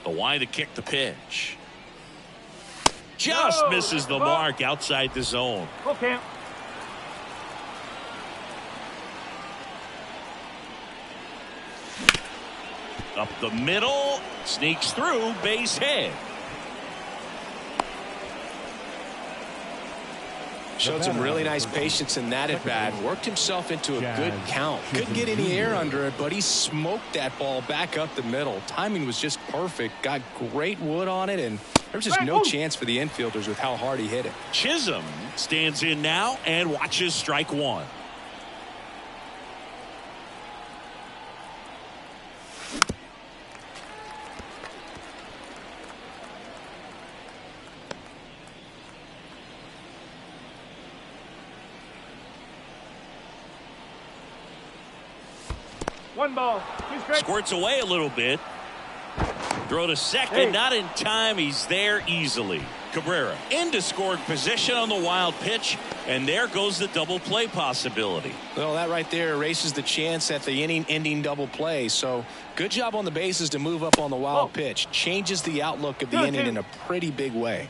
The wind to kick the pitch. Just misses the mark outside the zone. Okay. Up the middle, sneaks through, base hit. Showed some really nice patience in that at bat. Worked himself into a good count. Couldn't get any air under it, but he smoked that ball back up the middle. Timing was just perfect. Got great wood on it, and there's just no chance for the infielders with how hard he hit it. Chisholm stands in now and watches strike 1. One ball, 2 strikes. Squirts away a little bit. Throw to second, not in time. He's there easily. Cabrera into scoring position on the wild pitch, and there goes the double play possibility. Well, that right there erases the chance at the inning-ending double play. So good job on the bases to move up on the wild pitch. Changes the outlook of the inning in a pretty big way.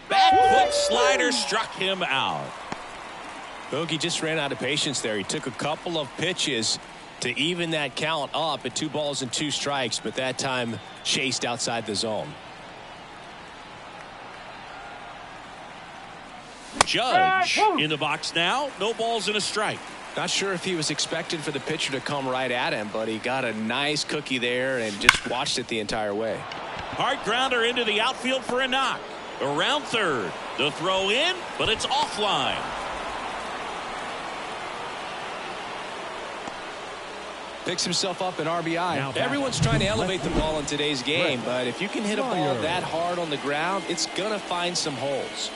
Back foot slider struck him out. Bogey just ran out of patience there. He took a couple of pitches to even that count up at 2 balls and 2 strikes, but that time chased outside the zone. Judge in the box now. No balls and a strike. Not sure if he was expecting for the pitcher to come right at him, but he got a nice cookie there and just watched it the entire way. Hard grounder into the outfield for a knock. Around third. The throw in, but it's offline. Picks himself up an RBI. Everyone's trying to elevate the ball in today's game, but if you can hit a ball that hard on the ground, it's going to find some holes.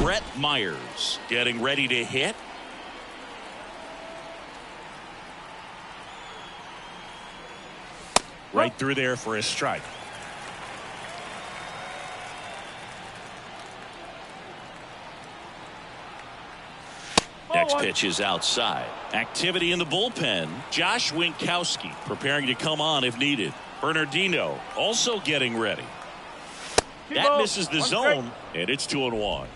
Brett Myers getting ready to hit. Right through there for a strike. Next pitch is outside. Activity in the bullpen. Josh Winkowski preparing to come on if needed. Bernardino also getting ready. That misses the zone, and it's 2-1.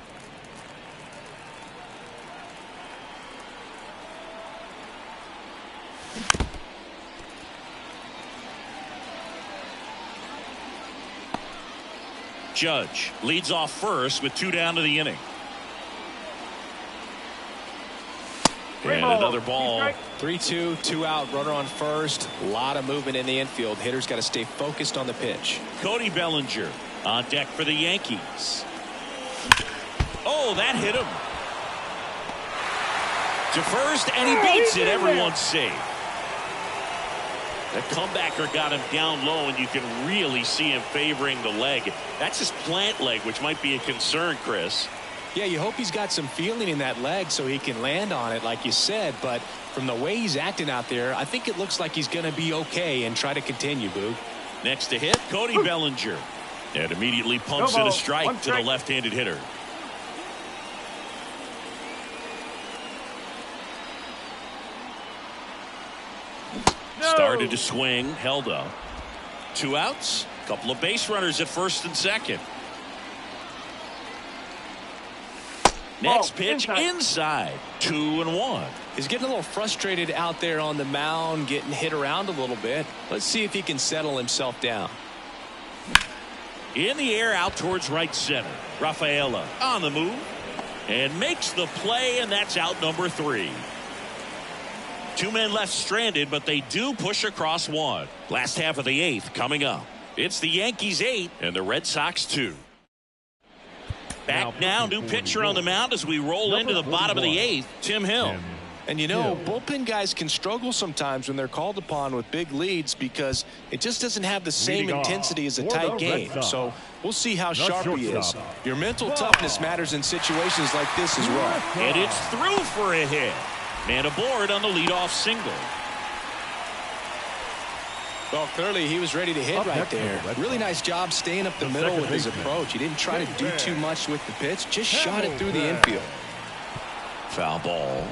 Judge leads off first with 2 down to the inning. And another ball. 3-2, 2 out, runner on first. A lot of movement in the infield. Hitters got to stay focused on the pitch. Cody Bellinger on deck for the Yankees. Oh, that hit him to first, and he beats it. Everyone's safe. The comebacker got him down low, and you can really see him favoring the leg. That's his plant leg, which might be a concern, Chris. Yeah, you hope he's got some feeling in that leg so he can land on it, like you said. But from the way he's acting out there, I think it looks like he's going to be okay and try to continue, Boog. Next to hit, Cody Bellinger. And immediately pumps in a strike to the left-handed hitter. Started to swing, held up. 2 outs, couple of base runners at first and second. Next pitch inside. 2-1. He's getting a little frustrated out there on the mound, getting hit around a little bit. Let's see if he can settle himself down. In the air out towards right center. Rafaela on the move and makes the play, and that's out number 3. 2 men left stranded, but they do push across 1. Last half of the 8th coming up. It's the Yankees 8 and the Red Sox 2. Back now, new pitcher on the mound as we roll into the bottom of the 8th, Tim Hill. And you know, bullpen guys can struggle sometimes when they're called upon with big leads because it just doesn't have the same intensity as a tight game. So we'll see how sharp he is. Your mental toughness matters in situations like this as well. And it's through for a hit. Man aboard on the leadoff single. Well, clearly he was ready to hit right there. Really nice job staying up the middle with his approach. He didn't try to do too much with the pitch, just shot it through the infield. Foul ball.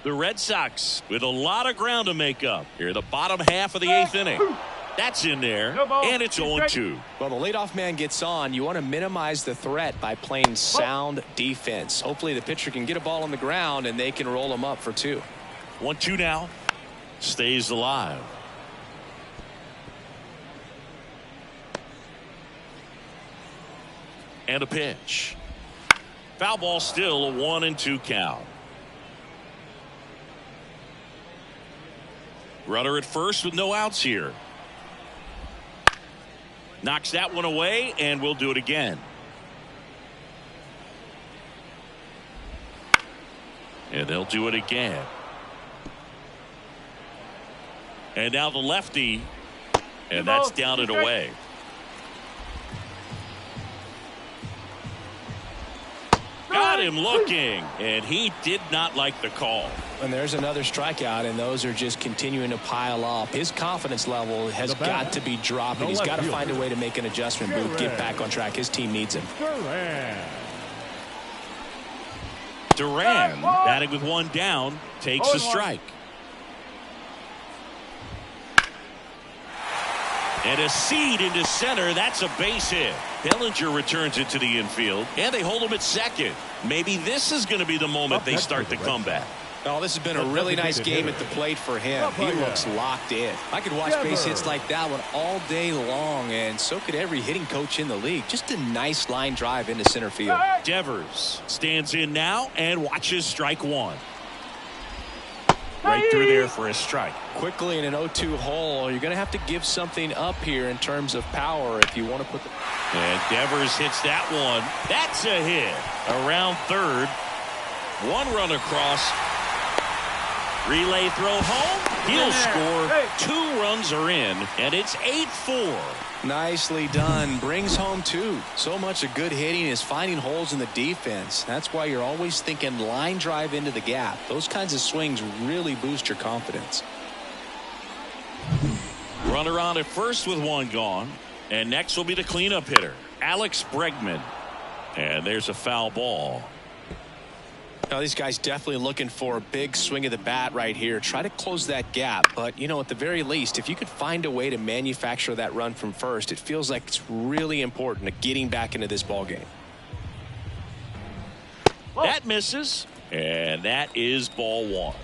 The Red Sox with a lot of ground to make up here, the bottom half of the 8th inning. That's in there, and it's 0-2. Well, the leadoff man gets on. You want to minimize the threat by playing sound defense. Hopefully the pitcher can get a ball on the ground and they can roll him up for 2. 1-2 now. Stays alive. And a pitch. Foul ball, still a 1-2 count. Runner at first with no outs here. Knocks that one away, and we'll do it again. And they'll do it again. And now the lefty, and that's down and away. Got him looking, and he did not like the call. And there's another strikeout, and those are just continuing to pile up. His confidence level has got to be dropping. He's got to find a way to make an adjustment, Boog, get back on track. His team needs him. Duran, batting with 1 down, takes a strike. And a seed into center. That's a base hit. Bellinger returns it to the infield, and they hold him at second. Maybe this is going to be the moment they start the comeback. Oh, this has been a really nice game at the plate for him. He looks locked in. I could watch base hits like that one all day long, and so could every hitting coach in the league. Just a nice line drive into center field. Devers stands in now and watches strike 1. Right through there for a strike. Quickly in an 0-2 hole, you're going to have to give something up here in terms of power if you want to put the... And Devers hits that one. That's a hit. Around third. 1 run across. Relay throw home. He'll score. 2 runs are in, and it's 8-4. Nicely done. Brings home 2. So much of good hitting is finding holes in the defense. That's why you're always thinking line drive into the gap. Those kinds of swings really boost your confidence. Runner on at first with 1 gone. And next will be the cleanup hitter, Alex Bregman. And there's a foul ball. Now, these guys definitely looking for a big swing of the bat right here. Try to close that gap. But, you know, at the very least, if you could find a way to manufacture that run from first, it feels like it's really important to getting back into this ball game. That misses, and that is ball one.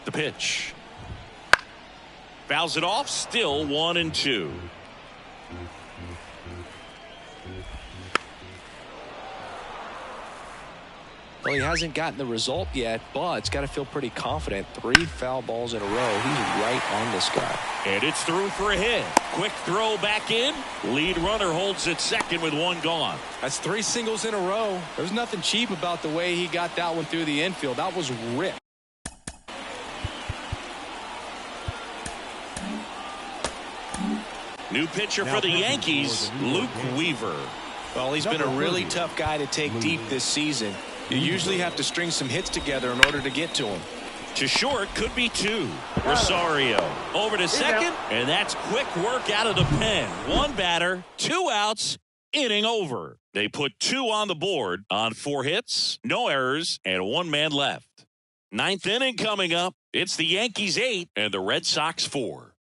The pitch. Fouls it off, still 1-2. Well, he hasn't gotten the result yet, but it's got to feel pretty confident. 3 foul balls in a row. He's right on this guy. And it's through for a hit. Quick throw back in. Lead runner holds at second with 1 gone. That's 3 singles in a row. There's nothing cheap about the way he got that one through the infield. That was ripped. New pitcher for the Yankees, Luke Weaver. Well, he's been a really tough guy to take deep this season. You usually have to string some hits together in order to get to him. To short, could be 2. Rosario over to second, and that's quick work out of the pen. 1 batter, 2 outs, inning over. They put 2 on the board on 4 hits, no errors, and 1 man left. 9th inning coming up. It's the Yankees 8 and the Red Sox 4.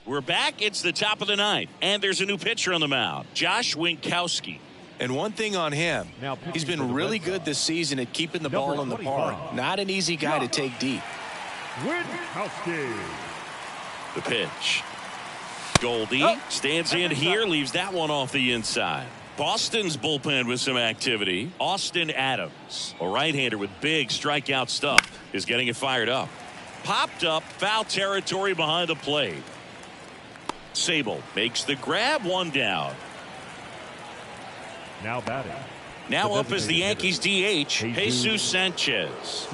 We're back. It's the top of the 9th, and there's a new pitcher on the mound, Josh Winkowski. And one thing on him, he's been really good this season at keeping the ball in the park. Not an easy guy to take deep. Winkowski. The pitch. Goldie stands in here, leaves that one off the inside. Boston's bullpen with some activity. Austin Adams, a right-hander with big strikeout stuff, is getting it fired up. Popped up, foul territory behind the plate. Sable makes the grab, 1 down. Now batting. Now up is the Yankees DH, Jesus Sanchez.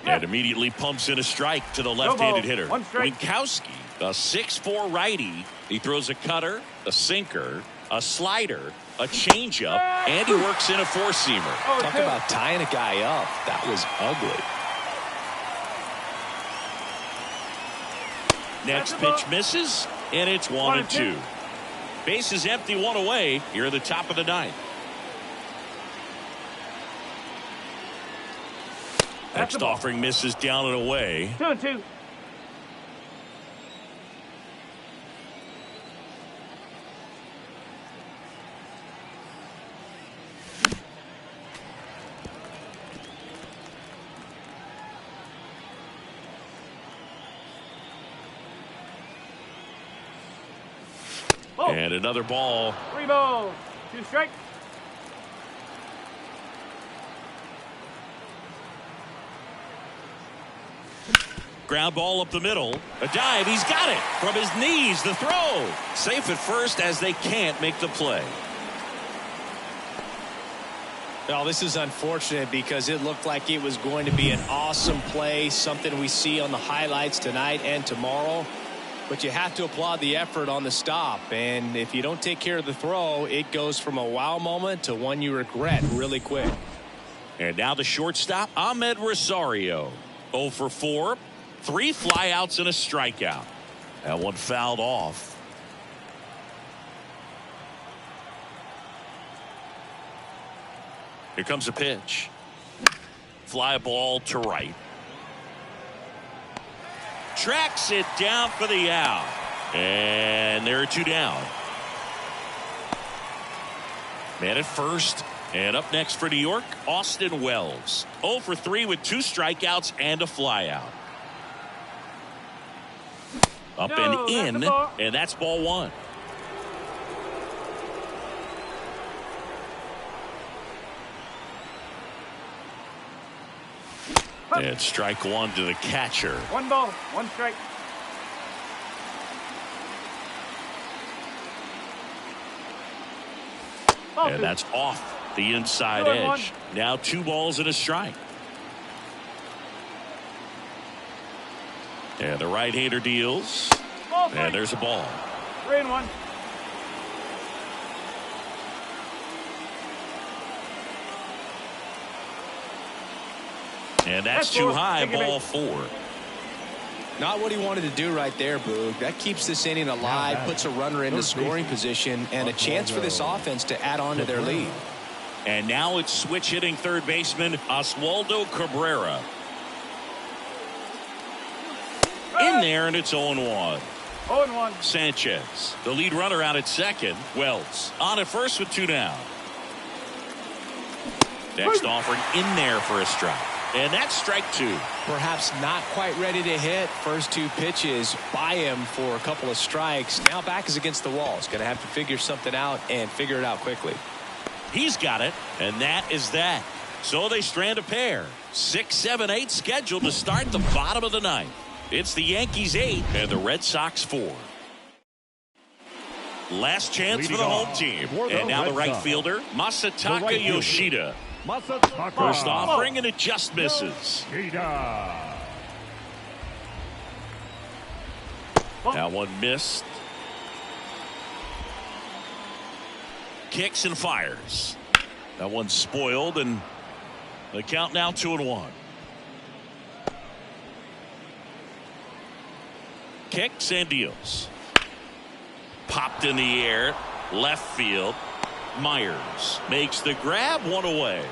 And immediately pumps in a strike to the left-handed hitter. Winkowski, a 6'4" righty. He throws a cutter, a sinker, a slider, a changeup, and he works in a 4-seamer. Talk about tying a guy up. That was ugly. Next pitch misses, and it's 1-2. Base is empty, 1 away. You're at the top of the 9th. Next offering misses down and away. 2-2. And another ball. 3 balls. 2 strikes. Ground ball up the middle. A dive. He's got it. From his knees, the throw. Safe at first as they can't make the play. Well, this is unfortunate because it looked like it was going to be an awesome play, something we see on the highlights tonight and tomorrow. But you have to applaud the effort on the stop. And if you don't take care of the throw, it goes from a wow moment to one you regret really quick. And now the shortstop, Ahmed Rosario. 0 for 4. 3 flyouts and a strikeout. That one fouled off. Here comes a pitch. Fly ball to right. Tracks it down for the out. And there are 2 down. Man at first. And up next for New York, Austin Wells. 0 for 3 with 2 strikeouts and a flyout. Up and in, and that's ball 1. And strike 1 to the catcher. 1 ball, 1 strike. And that's off the inside edge. Now 2 balls and a strike. And the right-hander deals. And there's a ball. 3-1. And that's too high, ball 4. Not what he wanted to do right there, Boog. That keeps this inning alive, puts a runner into scoring position, and a chance for this offense to add on to their lead. And now it's switch hitting third baseman Oswaldo Cabrera. In there, and it's 0-1. 0-1. Sanchez, the lead runner, out at second. Wells on at first with 2 down. Next offering in there for a strike. And that's strike 2. Perhaps not quite ready to hit. First 2 pitches by him for a couple of strikes. Now back is against the wall. He's going to have to figure something out and figure it out quickly. He's got it, and that is that. So they strand a pair. 6, 7, 8 scheduled to start the bottom of the ninth. It's the Yankees 8 and the Red Sox 4. Last chance for the home team. And now the right fielder, Masataka Yoshida. First offering, and it just misses. Now one missed. Kicks and fires. That one's spoiled, and the count now 2-1. Kicks and deals. Popped in the air. Left field. Myers makes the grab, 1 away.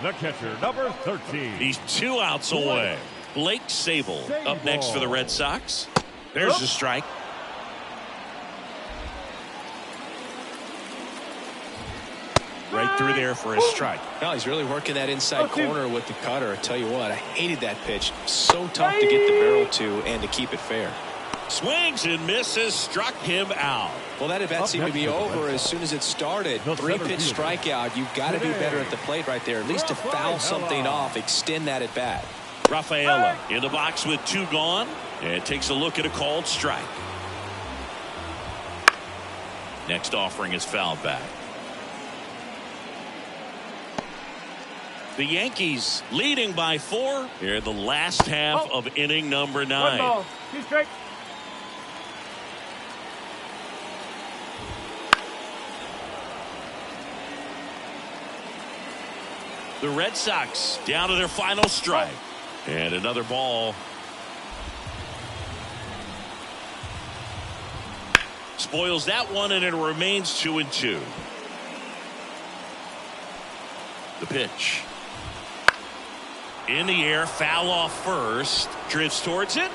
The catcher, number 13. He's 2 outs away. Blake Sable up next for the Red Sox. There's the strike. Right through there for a strike. Well, he's really working that inside corner with the cutter. I tell you what, I hated that pitch. So tough to get the barrel to and to keep it fair. Swings and misses, struck him out. Well, that at bat seemed to be over as soon as it started. 3-pitch strikeout. You've got to be better at the plate right there, at least to foul something off, extend that at bat. Rafaela in the box with 2 gone, and takes a look at a called strike. Next offering is fouled back. The Yankees leading by 4 here in the last half of inning number 9. 1 ball, 2 strikes. The Red Sox down to their final strike. And another ball. Spoils that one, and it remains 2-2. The pitch. In the air, foul off first. Drifts towards it.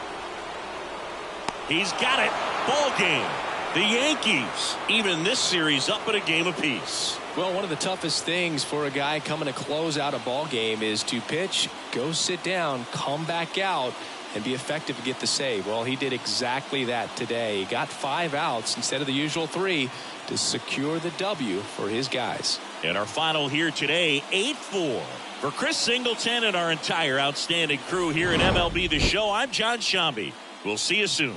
He's got it. Ball game. The Yankees, even this series, up at a game apiece. Well, one of the toughest things for a guy coming to close out a ball game is to pitch, go sit down, come back out, and be effective to get the save. Well, he did exactly that today. He got 5 outs instead of the usual 3 to secure the W for his guys. And our final here today, 8-4. For Chris Singleton and our entire outstanding crew here at MLB The Show, I'm John Shambi. We'll see you soon.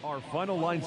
Our final line